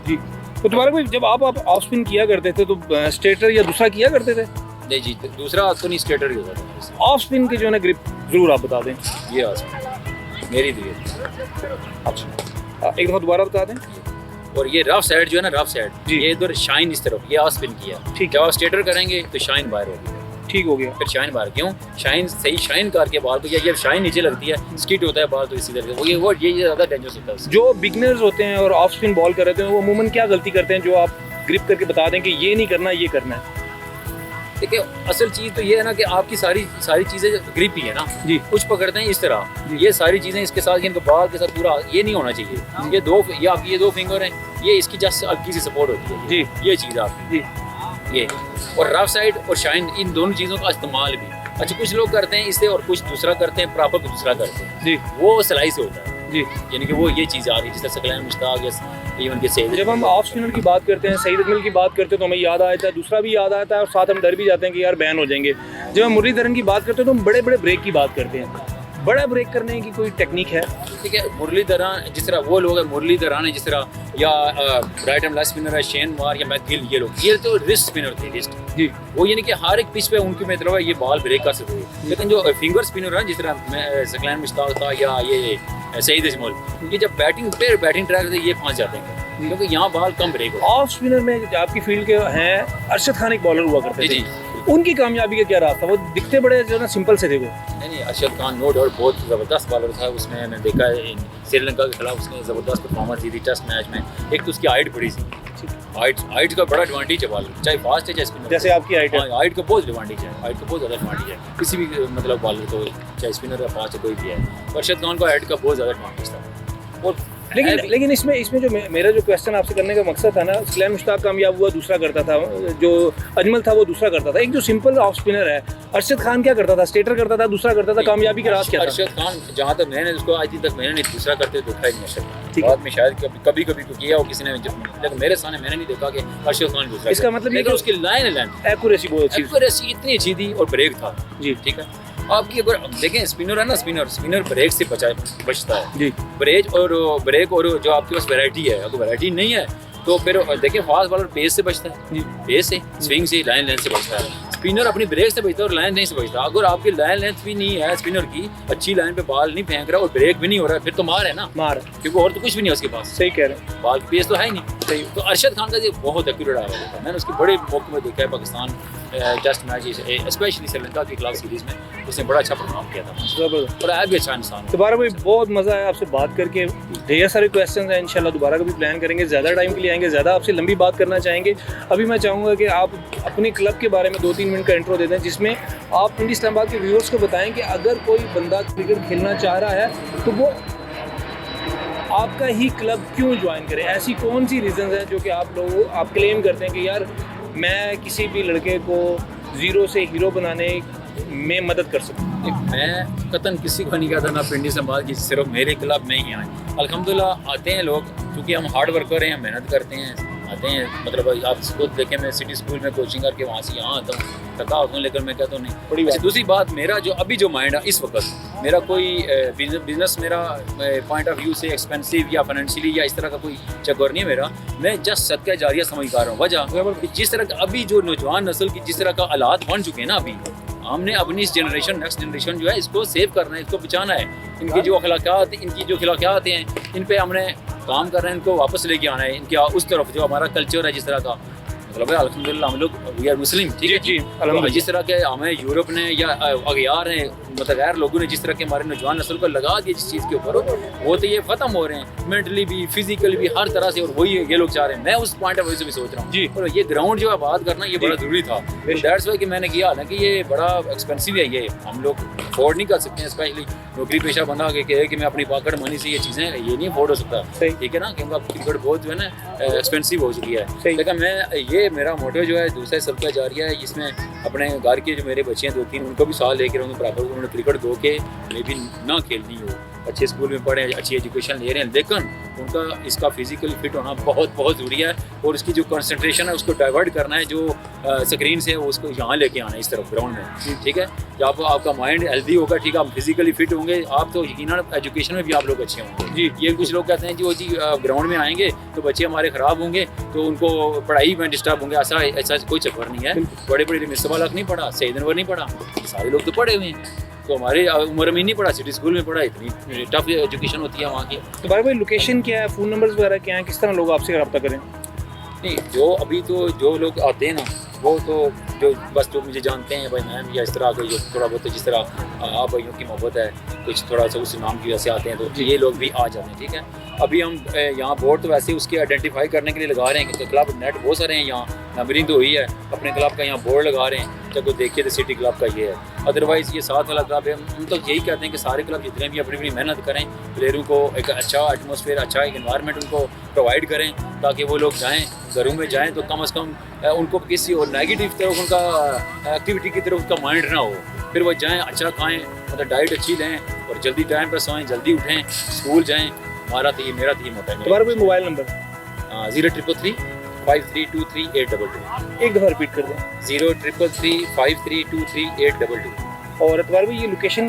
जी तो तबारक भाई, जब आप ऑफ स्पिन किया करते थे तो स्टेटर या दूसरा किया करते थे? नहीं जी, दूसरा तो नहीं, स्टेटर ही होता था। ऑफ स्पिन की जो है ना ग्रिप जरूर आप बता दें। ये आसमान मेरी थी। अच्छा एक दफ़ा दोबारा बता दें। और ये रफ साइड जो है ना, रफ साइड जी। ये इधर शाइन इस तरफ, ये स्पिन किया। ठीक। जब आप स्टेटर करेंगे तो शाइन बाहर होगी। ठीक हो गया। फिर शाइन बाहर क्यों? शाइन सही शाइन करके बाल को, या जब शाइन नीचे लगती है स्किट होता है बाल, तो इसी तरह वो ये ज़्यादा डेंजरस होता है। जो बिगनर्स होते हैं और ऑफ स्पिन बॉल कर रहे हैं वो अमूमन क्या गलती करते हैं जो आप ग्रिप करके बता दें कि ये नहीं करना ये करना है? देखिए असल चीज़ तो ये है ना कि आपकी सारी चीज़ें ग्रिप ही है ना जी। कुछ पकड़ते हैं इस तरह, जी। ये सारी चीज़ें इसके साथ इनका बाल के साथ पूरा ये नहीं होना चाहिए। ये आपकी ये 2 फिंगर हैं, ये इसकी जस्ट हल्की सी सपोर्ट होती है। जी ये चीज़ आपकी जी ये, और रफ साइड और शाइन इन दोनों चीज़ों का इस्तेमाल भी अच्छा कुछ लोग करते हैं इससे और कुछ दूसरा करते हैं, प्रॉपर कुछ दूसरा करते हैं। जी वो सिलाई से होता है जी। यानी कि वो ये चीज़ आ रही है जिस तरह सकलैन मुश्ताक या इवन के सईद। जब हम ऑफ स्पिनर की बात करते हैं, सईद अजमल की बात करते हैं तो हमें याद आता है, दूसरा भी याद आता है और साथ हम डर भी जाते हैं कि यार बैन हो जाएंगे। जब हम मुरलीधरन की बात करते हैं तो हम बड़े बड़े ब्रेक की बात करते हैं। बड़ा ब्रेक करने की कोई टेक्निक है? ठीक है, मुरलीधरन जिस तरह वो लोग हैं, मुरलीधरन है जिस तरह, या राइट एंड लेफ्ट स्पिनर है शेन वार या मैकगिल, ये तो रिस्ट स्पिनर थे रिस्ट जी। वो यानी कि हर एक पिच पे उनकी मतलब है ये बॉल ब्रेक कर सकते हैं। लेकिन जो फिंगर स्पिनर है जिस तरह सकलैन मुश्ताक था या ये सईद अजमल, ये जब बैटिंग ट्रैक से ये फंस जाते हैं क्योंकि यहाँ बॉल कम ब्रेक हो। ऑफ स्पिनर में आपकी फील्ड के हैं अरशद खान एक बॉलर हुआ करते थे, जी। उनकी कामयाबी का क्या रास्ता? वो दिखते बड़े जो ना सिंपल से थे वो। नहीं अरशद खान नो डाउट बहुत ज़बरदस्त बॉलर था। उसमें मैंने देखा है श्रीलंका के खिलाफ उसने ज़बरदस्त परफॉर्मेंस दी थी टेस्ट मैच में। एक तो उसकी हाइट बड़ी सी, हाइट का बड़ा एडवांटेज है बॉलर, चाहे फास्ट है चाहे स्पिनर। जैसे आपकी हाइट है। हाइट का बहुत एडवांटेज है, हाइट का बहुत ज़्यादा एडवांटेज है किसी भी मतलब बॉलर को, चाहे स्पिनर या फास्ट है कोई भी है। अरशद खान को हाइट का बहुत ज़्यादा एडवांटेज था। और लेकिन इसमें जो मेरा जो क्वेश्चन आपसे करने का मकसद था ना, सकलैन मुश्ताक कामयाब हुआ, दूसरा करता था, जो अजमल था वो दूसरा करता था। एक जो सिंपल ऑफ स्पिनर है अरशद खान क्या करता था? स्टेटर करता था, दूसरा करता था। कामयाबी का राज क्या था? अरशद खान जहाँ तक मैंने उसको आज तक मैंने नहीं दूसरा करते देखा ही नहीं अरशद खान। बाद में शायद कभी किया हो किसी ने, लेकिन मेरे सामने मैंने नहीं देखा कि अरशद खान दूसरा। इसका मतलब लेकिन उसकी लाइन एक्यूरेसी बहुत अच्छी, एक्यूरेसी इतनी अच्छी थी और ब्रेक था जी। ठीक है, आपकी अगर देखें स्पिनर है ना, स्पिनर ब्रेक से बचता है जी। ब्रेक और जो आपके पास वैरायटी है, अगर वैरायटी नहीं है तो फिर देखिए फास्ट बॉलर पेस से बचता है, पेस से, स्विंग से, लाइन लेंथ से बचता है। स्पिनर अपनी ब्रेक से बचता है और लाइन लेंथ से बचता है। अगर आपकी लाइन लेंथ भी नहीं है स्पिनर की, अच्छी लाइन पे बॉल नहीं फेंक रहा और ब्रेक भी नहीं हो रहा है, फिर तो मार है ना, मार, क्योंकि और तो कुछ भी नहीं है उसके पास। सही कह रहे हैं, बॉल पेस तो है ही नहीं। सही। तो अरशद खान का ये बहुत एक्यूरेट आया था, मैंने उसके बड़े मौके में देखा है Pakistan test match specially Sri Lanka के खिलाफ सीरीज़ में उसने बड़ा अच्छा परफॉर्म किया था ज़बरदस्त। और आज भी अच्छा इंसान है। दोबारा भाई बहुत मज़ा आया आपसे बात करके, ढेर सारे क्वेश्चन हैं, इंशाल्लाह दोबारा कभी प्लान करेंगे, ज़्यादा टाइम के लिए आएंगे, ज़्यादा आपसे लंबी बात करना चाहेंगे। अभी मैं चाहूँगा कि आप अपने क्लब के बारे में 2-3 मिनट का इंट्रो दे दें, जिसमें आप इंडी इस्लामाबाद के व्यूअर्स को बताएं कि अगर कोई बंदा क्रिकेट खेलना चाह रहा है तो वो आपका ही क्लब क्यों ज्वाइन करे, ऐसी कौन सी रीज़न हैं जो कि आप क्लेम करते हैं कि यार मैं किसी भी लड़के को ज़ीरो से हीरो बनाने में मदद कर सकूँ। मैं कतन किसी को नहीं कहता ना पिंडी संभाल की सिर्फ मेरे क्लब में ही आए। अल्हम्दुलिल्लाह आते हैं लोग, क्योंकि हम हार्ड वर्कर हैं, हम मेहनत करते हैं, आते हैं। मतलब आप खुद देखें, मैं सिटी स्कूल में कोचिंग करके वहाँ से यहाँ आता हूँ, थका होता हूँ, लेकिन मैं कहता हूँ नहीं। बड़ी बात। दूसरी बात, मेरा जो अभी जो माइंड है इस वक्त, मेरा कोई बिजनेस मेरा पॉइंट ऑफ व्यू से एक्सपेंसिव या फाइनेंशियली या इस तरह का कोई चक्कर नहीं है मेरा। मैं जस्ट सदका जारिया समझ पा रहा हूँ। वजह कि जिस तरह का अभी जो नौजवान नस्ल की जिस तरह का हालात बन चुके हैं ना, अभी हमने अपनी इस जनरेशन, नेक्स्ट जनरेशन जो है, इसको सेव करना है, इसको बचाना है। इनकी जो अखलाक़ात हैं, इन पे हमने काम कर रहे हैं, इनको वापस लेके आना है, इनके उस तरफ जो हमारा कल्चर है, जिस तरह का मतलब है अल्हम्दुलिल्लाह हम लोग वी आर मुस्लिम, ठीक है जी, तो जिस तरह के हमें यूरोप ने या अगयार ने, मतलब गैर लोगों ने जिस तरह के हमारे नौजवान नस्ल को लगा दिया जिस चीज़ के ऊपर, वो तो ये ख़त्म हो रहे हैं मेंटली भी, फिजिकली भी, हर तरह से। और वही ये लोग चाह रहे हैं। मैं उस पॉइंट ऑफ व्यू से भी सोच रहा हूँ जी। और ये ग्राउंड जो है बात करना, ये बड़ा ज़रूरी था। दैट्स वाई कि मैंने किया, हालांकि ये बड़ा एक्सपेंसिव है, ये हम लोग अफोर्ड नहीं कर सकते हैं। स्पेशली नौकरी पेशा बंदा आगे कहे कि मैं अपनी पॉकेट मनी से ये चीज़ें ये नहीं अफोर्ड हो सकता, ठीक है ना, क्योंकि अब क्रिकेट बहुत जो है ना एक्सपेंसिव हो चुकी है। लेकिन मैं ये मेरा मोटिव जो है दूसरा सबका जारिया है, जिसमें अपने घर के जो मेरे बच्चे हैं 2-3 उनको भी साथ लेकर रहूँगा बराबर। उन्होंने क्रिकेट दो के मे भी ना खेलनी हो, अच्छे स्कूल में पढ़े, अच्छी एजुकेशन ले रहे हैं, लेकिन उनका इसका फिजिकली फिट होना बहुत बहुत ज़रूरी है। और उसकी जो कंसंट्रेशन है उसको डाइवर्ट करना है, जो स्क्रीन से वो उसको यहाँ लेके आना है इस तरफ ग्राउंड में, ठीक है। जब आपका माइंड हेल्दी होगा, ठीक है, आप फिजिकली फिट होंगे, आप तो यकीनन एजुकेशन में भी आप लोग अच्छे होंगे। जी, ये कुछ लोग कहते हैं जी ग्राउंड में आएंगे तो बच्चे हमारे ख़राब होंगे, तो उनको पढ़ाई में डिस्टर्ब होंगे। ऐसा कोई चक्कर नहीं है। बड़े बड़े मिसबा लाख नहीं पढ़ा, सईद अनवर नहीं पढ़ा, सारे लोग तो पढ़े हुए हैं। तो हमारे उम्र में नहीं पढ़ा, सिटी स्कूल में पढ़ा, इतनी टफ एजुकेशन होती है वहाँ की। तो भाई लोकेशन क्या है, फ़ोन नंबर्स वगैरह क्या हैं, किस तरह लोग आपसे रब्ता करें? नहीं, जो अभी तो जो लोग आते हैं ना, वो तो जो बस जो मुझे जानते हैं भाई मैम या इस तरह के जो थोड़ा बहुत जिस तरह आप भाइयों की मोहब्बत है, कुछ थोड़ा सा उस नाम की वजह से आते हैं, तो ये लोग भी आ जाते हैं, ठीक है। अभी हम यहाँ बोर्ड तो वैसे उसके आइडेंटिफाई करने के लिए लगा रहे हैं, क्योंकि क्लब नेट बहुत सारे हैं यहाँ, नंबरिंग तो हुई है, अपने क्लब का यहाँ बोर्ड लगा रहे हैं, जब वो देखिए तो सिटी क्लब का ये है। अदरवाइज़ ये साथ वाला क्लब है। हम तो यही कहते हैं कि सारे क्लब जितने भी अपनी अपनी मेहनत करें, प्लेयरों को एक अच्छा एटमॉस्फेयर, अच्छा एक एनवायरनमेंट उनको प्रोवाइड करें, ताकि वो लोग जाएँ, घरों में जाएँ तो कम से कम उनको किसी और नेगेटिव तरफ उनका एक्टिविटी की तरफ उनका माइंड ना हो। फिर वो जाएँ, अच्छा खाएँ, मतलब डाइट अच्छी लें और जल्दी टाइम पर सोएं, जल्दी उठें, स्कूल जाएँ। मेरा तो ये मोटा है। तुम्हारा कोई मोबाइल नंबर? 0333 5323 822। एक दफ़ा रिपीट कर दें। 0333 5323 822। और अतवार भाई ये लोकेशन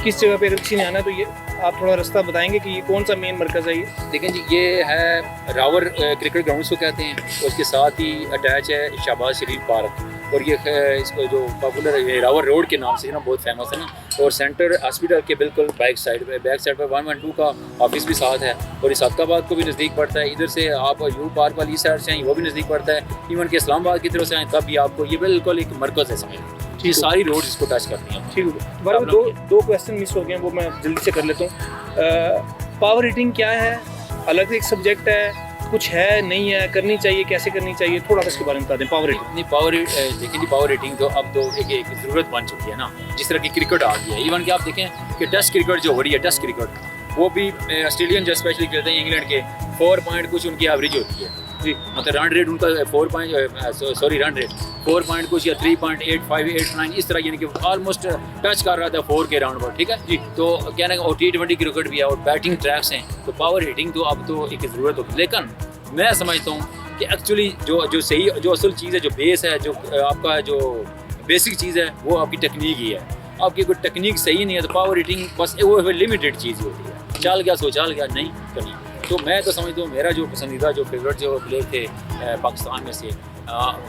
किस जगह पे, अगर किसी ने आना है तो ये आप थोड़ा रास्ता बताएंगे कि ये कौन सा मेन मरकज़ है? ये देखें जी, ये है रावर क्रिकेट ग्राउंड को कहते हैं, और उसके साथ ही अटैच है शहबाज शरीफ पार्क। और ये इसको जो पॉपुलर है रावर रोड के नाम से ना बहुत फेमस है ना। और सेंटर हॉस्पिटल के बिल्कुल बैक साइड पे 112 का ऑफिस भी साथ है। और ये सदकाबाद को भी नज़दीक पड़ता है। इधर से आप यू पार्क वाली साइड से आएँ वो भी नज़दीक पड़ता है। इवन के इस्लामाबाद की तरफ से आएँ तब भी आपको ये बिल्कुल एक मरकज़ है समझ। ये सारी रोड इसको टच करती हैं। ठीक है, बराबर। दो क्वेश्चन मिस हो गए, वो मैं जल्दी से कर लेता हूँ। पावर हिटिंग क्या है? अलग से एक सब्जेक्ट है, कुछ है, नहीं है, करनी चाहिए, कैसे करनी चाहिए, थोड़ा सा इसके बारे में बता दें। पावर हिटिंग नहीं, देखिए जी, पावर हिटिंग तो अब तो एक ज़रूरत बन चुकी है ना, जिस तरह की क्रिकेट आ गई है। इवन कि आप देखें कि टेस्ट क्रिकेट जो हो रही है, टेस्ट क्रिकेट वो भी ऑस्ट्रेलियन जो स्पेशली खेलते हैं इंग्लैंड के, 4 पॉइंट कुछ उनकी एवरेज होती है जी। मतलब रन रेट उनका 4 पॉइंट कुछ या 3.8589 इस तरह, यानी कि ऑलमोस्ट टच कर रहा था 4 के राउंड पर, ठीक है जी। तो कहने का T20 क्रिकेट भी है और बैटिंग ट्रैक्स हैं, तो पावर हिटिंग तो अब तो एक ज़रूरत होगी। लेकिन मैं समझता हूँ कि एक्चुअली जो सही, जो असल चीज़ है, जो बेस है, जो आपका जो बेसिक चीज़ है, वो आपकी टेक्निक ही है। आपकी कोई टेक्निक सही नहीं है तो पावर हिटिंग बस वो लिमिटेड चीज़ होती है। चल गया सो चल गया, नहीं तो नहीं। तो मैं तो समझता हूँ मेरा जो पसंदीदा जो फेवरेट जो प्लेयर थे पाकिस्तान में से,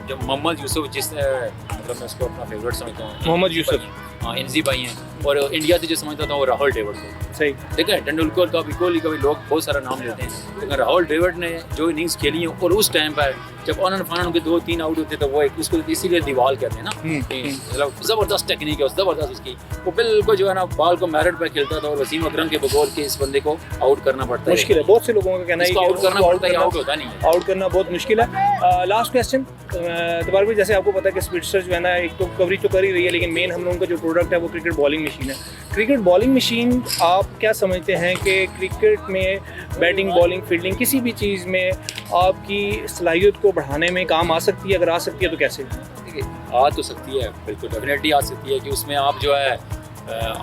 जब मोहम्मद यूसुफ, जिस मतलब मैं उसको अपना फेवरेट समझता हूँ। मोहम्मद यूसुफ, हाँ एनजी भाई हैं, और इंडिया से जो समझता था वो राहुल ड्रेविड को। सही। देखें तेंदुलकर का भी, कोहली का भी लोग बहुत सारा नाम लेते हैं, लेकिन राहुल ड्रेविड ने जो इनिंग्स खेली हैं, और उस टाइम पर जब ऑन एंड फान उनके 2-3 आउट होते तो वो एक उसको इसीलिए दीवाल कहते हैं ना, मतलब ज़बरदस्त टेक्निक है, ज़बरदस्त उसकी, वो बिल्कुल जो है ना बॉल को मैरिट पर खेलता था, और वसीम अकरम के बगौर के इस बंदे को आउट करना पड़ता है। मुश्किल है, बहुत से लोगों का कहना है कि आउट करना पड़ता है, आउट होता नहीं है, आउट करना बहुत मुश्किल है। लास्ट क्वेश्चन तबार भाई, जैसे आपको पता है कि स्पिट्सर जो है ना एक तो कवरेज तो कर ही रही है, लेकिन मेन हम लोगों का जो प्रोडक्ट है वो क्रिकेट बॉलिंग मशीन है। क्रिकेट बॉलिंग मशीन आप क्या समझते हैं कि क्रिकेट में बैटिंग बॉलिंग फील्डिंग किसी भी चीज़ में आपकी सलाहियत को बढ़ाने में काम आ सकती है? अगर आ सकती है तो कैसे? देखिए आ तो सकती है, बिल्कुल डेफिनेटली आ सकती है, कि उसमें आप जो है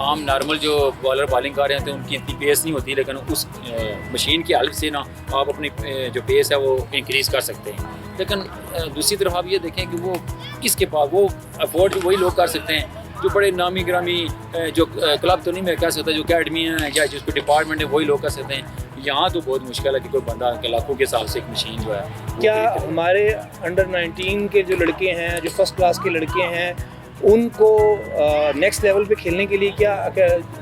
आम नॉर्मल जो बॉलर बॉलिंग कर रहे हैं तो उनकी इतनी पेस नहीं होती, लेकिन उस मशीन की हेल्प से ना आप अपनी जो पेस है वो इंक्रीज़ कर सकते हैं। लेकिन दूसरी तरफ आप ये देखें कि वो किसके पास, वो अफोर्ड वही लोग कर सकते हैं जो बड़े नामी ग्रामी जो क्लब तो नहीं मैं कह सकता, जो अकेडमी है या जिसको डिपार्टमेंट है वही लोग कर सकते हैं। यहाँ तो बहुत मुश्किल है कि कोई बंदा लाखों के हिसाब से एक मशीन जो है। क्या हमारे अंडर 19 के जो लड़के हैं, जो फर्स्ट क्लास के लड़के हैं, उनको नेक्स्ट लेवल पे खेलने के लिए क्या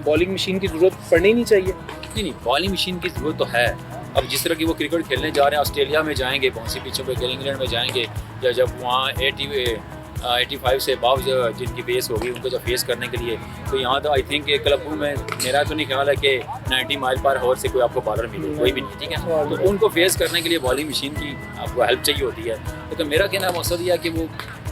बॉलिंग मशीन की ज़रूरत पड़नी नहीं चाहिए? नहीं, बॉलिंग मशीन की ज़रूरत तो है। अब जिस तरह की वो क्रिकेट खेलने जा रहे हैं, ऑस्ट्रेलिया में जाएंगे, बाउंसी पिचों पे खेलेंगे, इंग्लैंड में जाएंगे, या जब वहाँ 85 से अबव जिनकी बेस होगी उनको जब फेस करने के लिए, तो यहाँ तो आई थिंक क्लबों में मेरा तो नहीं ख्याल है कि 90 माइल पर आवर से कोई आपको बॉलर मिले, कोई भी नहीं, ठीक है। तो उनको फेस करने के लिए बॉलिंग मशीन की आपको हेल्प चाहिए होती है। लेकिन मेरा कहना मकसद यह है कि वो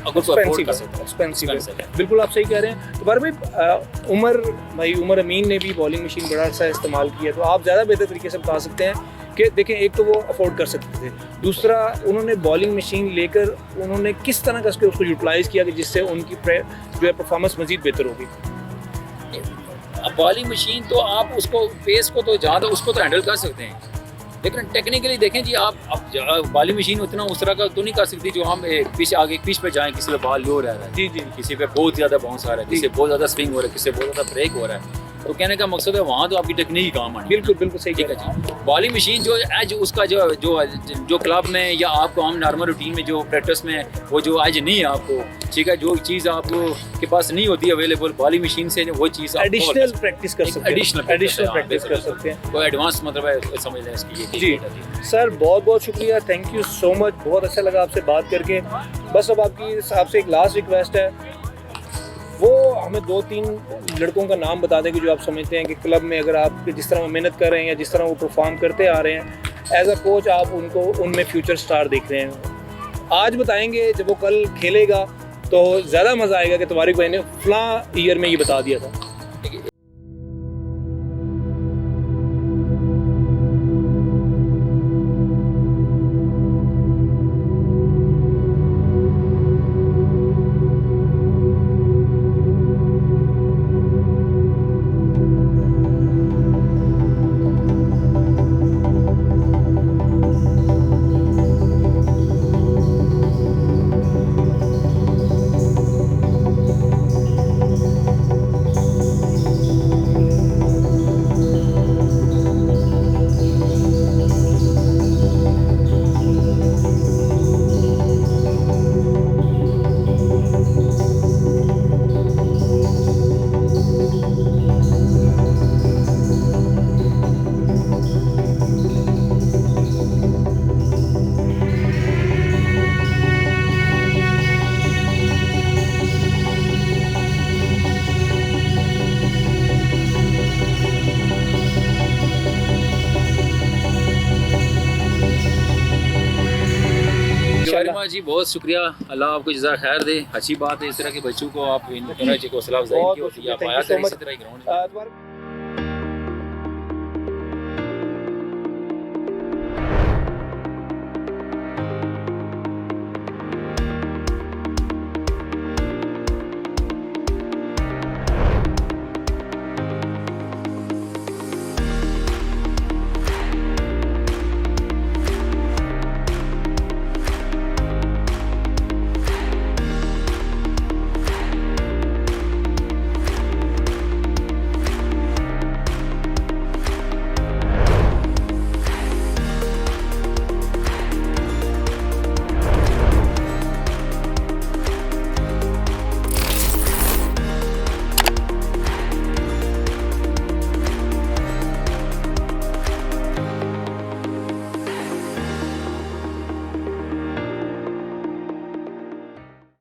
अगर तो अफोर्ड कर सकता है, एक्सपेंसिव है। बिल्कुल आप सही कह रहे हैं। तो बार भाई उमर अमीन ने भी बॉलिंग मशीन बड़ा सा इस्तेमाल किया, तो आप ज़्यादा बेहतर तरीके से बता सकते हैं कि देखें, एक तो वो अफोर्ड कर सकते थे, दूसरा उन्होंने बॉलिंग मशीन लेकर उन्होंने किस तरह का उसको यूटिलाइज़ किया कि जिससे उनकी जो है परफॉर्मेंस मज़ीद बेहतर होगी। अब बॉलिंग मशीन तो आप उसको पेस को तो जहाँ तो उसको तो हैंडल कर सकते हैं, लेकिन टेक्निकली देखें जी, आप अब बॉलिंग मशीन उतना उस तरह का तो नहीं कर सकती जो हम पिच आगे पिच पे जाएं, किसी पे बॉल लो रहा है, जी, किसी पे बहुत ज़्यादा बाउंस आ रहा है, किसी पे बहुत ज़्यादा स्विंग हो रहा है, किसी पे बहुत ज़्यादा ब्रेक हो रहा है। तो कहने का मकसद है वहाँ तो आपकी टेक्निक काम आनी। बिल्कुल सही, ठीक है जी। बॉलिंग मशीन जो एज उसका जो क्लब में या आपको हम नॉर्मल रूटीन में जो प्रैक्टिस में वो जो एज नहीं है आपको, ठीक है, जो चीज़ आपको के पास नहीं होती अवेलेबल, बॉलिंग मशीन से वो चीज़ एडिशनल प्रैक्टिस कर सकते हैं, एडिशनल प्रैक्टिस कर सकते हैं, कोई एडवांस मतलब है, समझ लें इसकी। जी सर, बहुत शुक्रिया, थैंक यू सो मच, बहुत अच्छा लगा आपसे बात करके। बस अब आपसे एक लास्ट रिक्वेस्ट है, वो हमें 2-3 लड़कों का नाम बता दें कि जो आप समझते हैं कि क्लब में अगर आप जिस तरह वो मेहनत कर रहे हैं या जिस तरह वो परफॉर्म करते आ रहे हैं एज अ कोच, आप उनमें फ्यूचर स्टार देख रहे हैं। आज बताएंगे, जब वो कल खेलेगा तो ज़्यादा मज़ा आएगा कि तबारिक भाई ने फलां ईयर में ये बता दिया था। जी बहुत शुक्रिया, अल्लाह आपको जज़ा खैर दे। अच्छी बात है, इस तरह के बच्चों को आप इनकी हौसला अफजाई की होती है, आप आया करें इसी तरह ग्राउंड।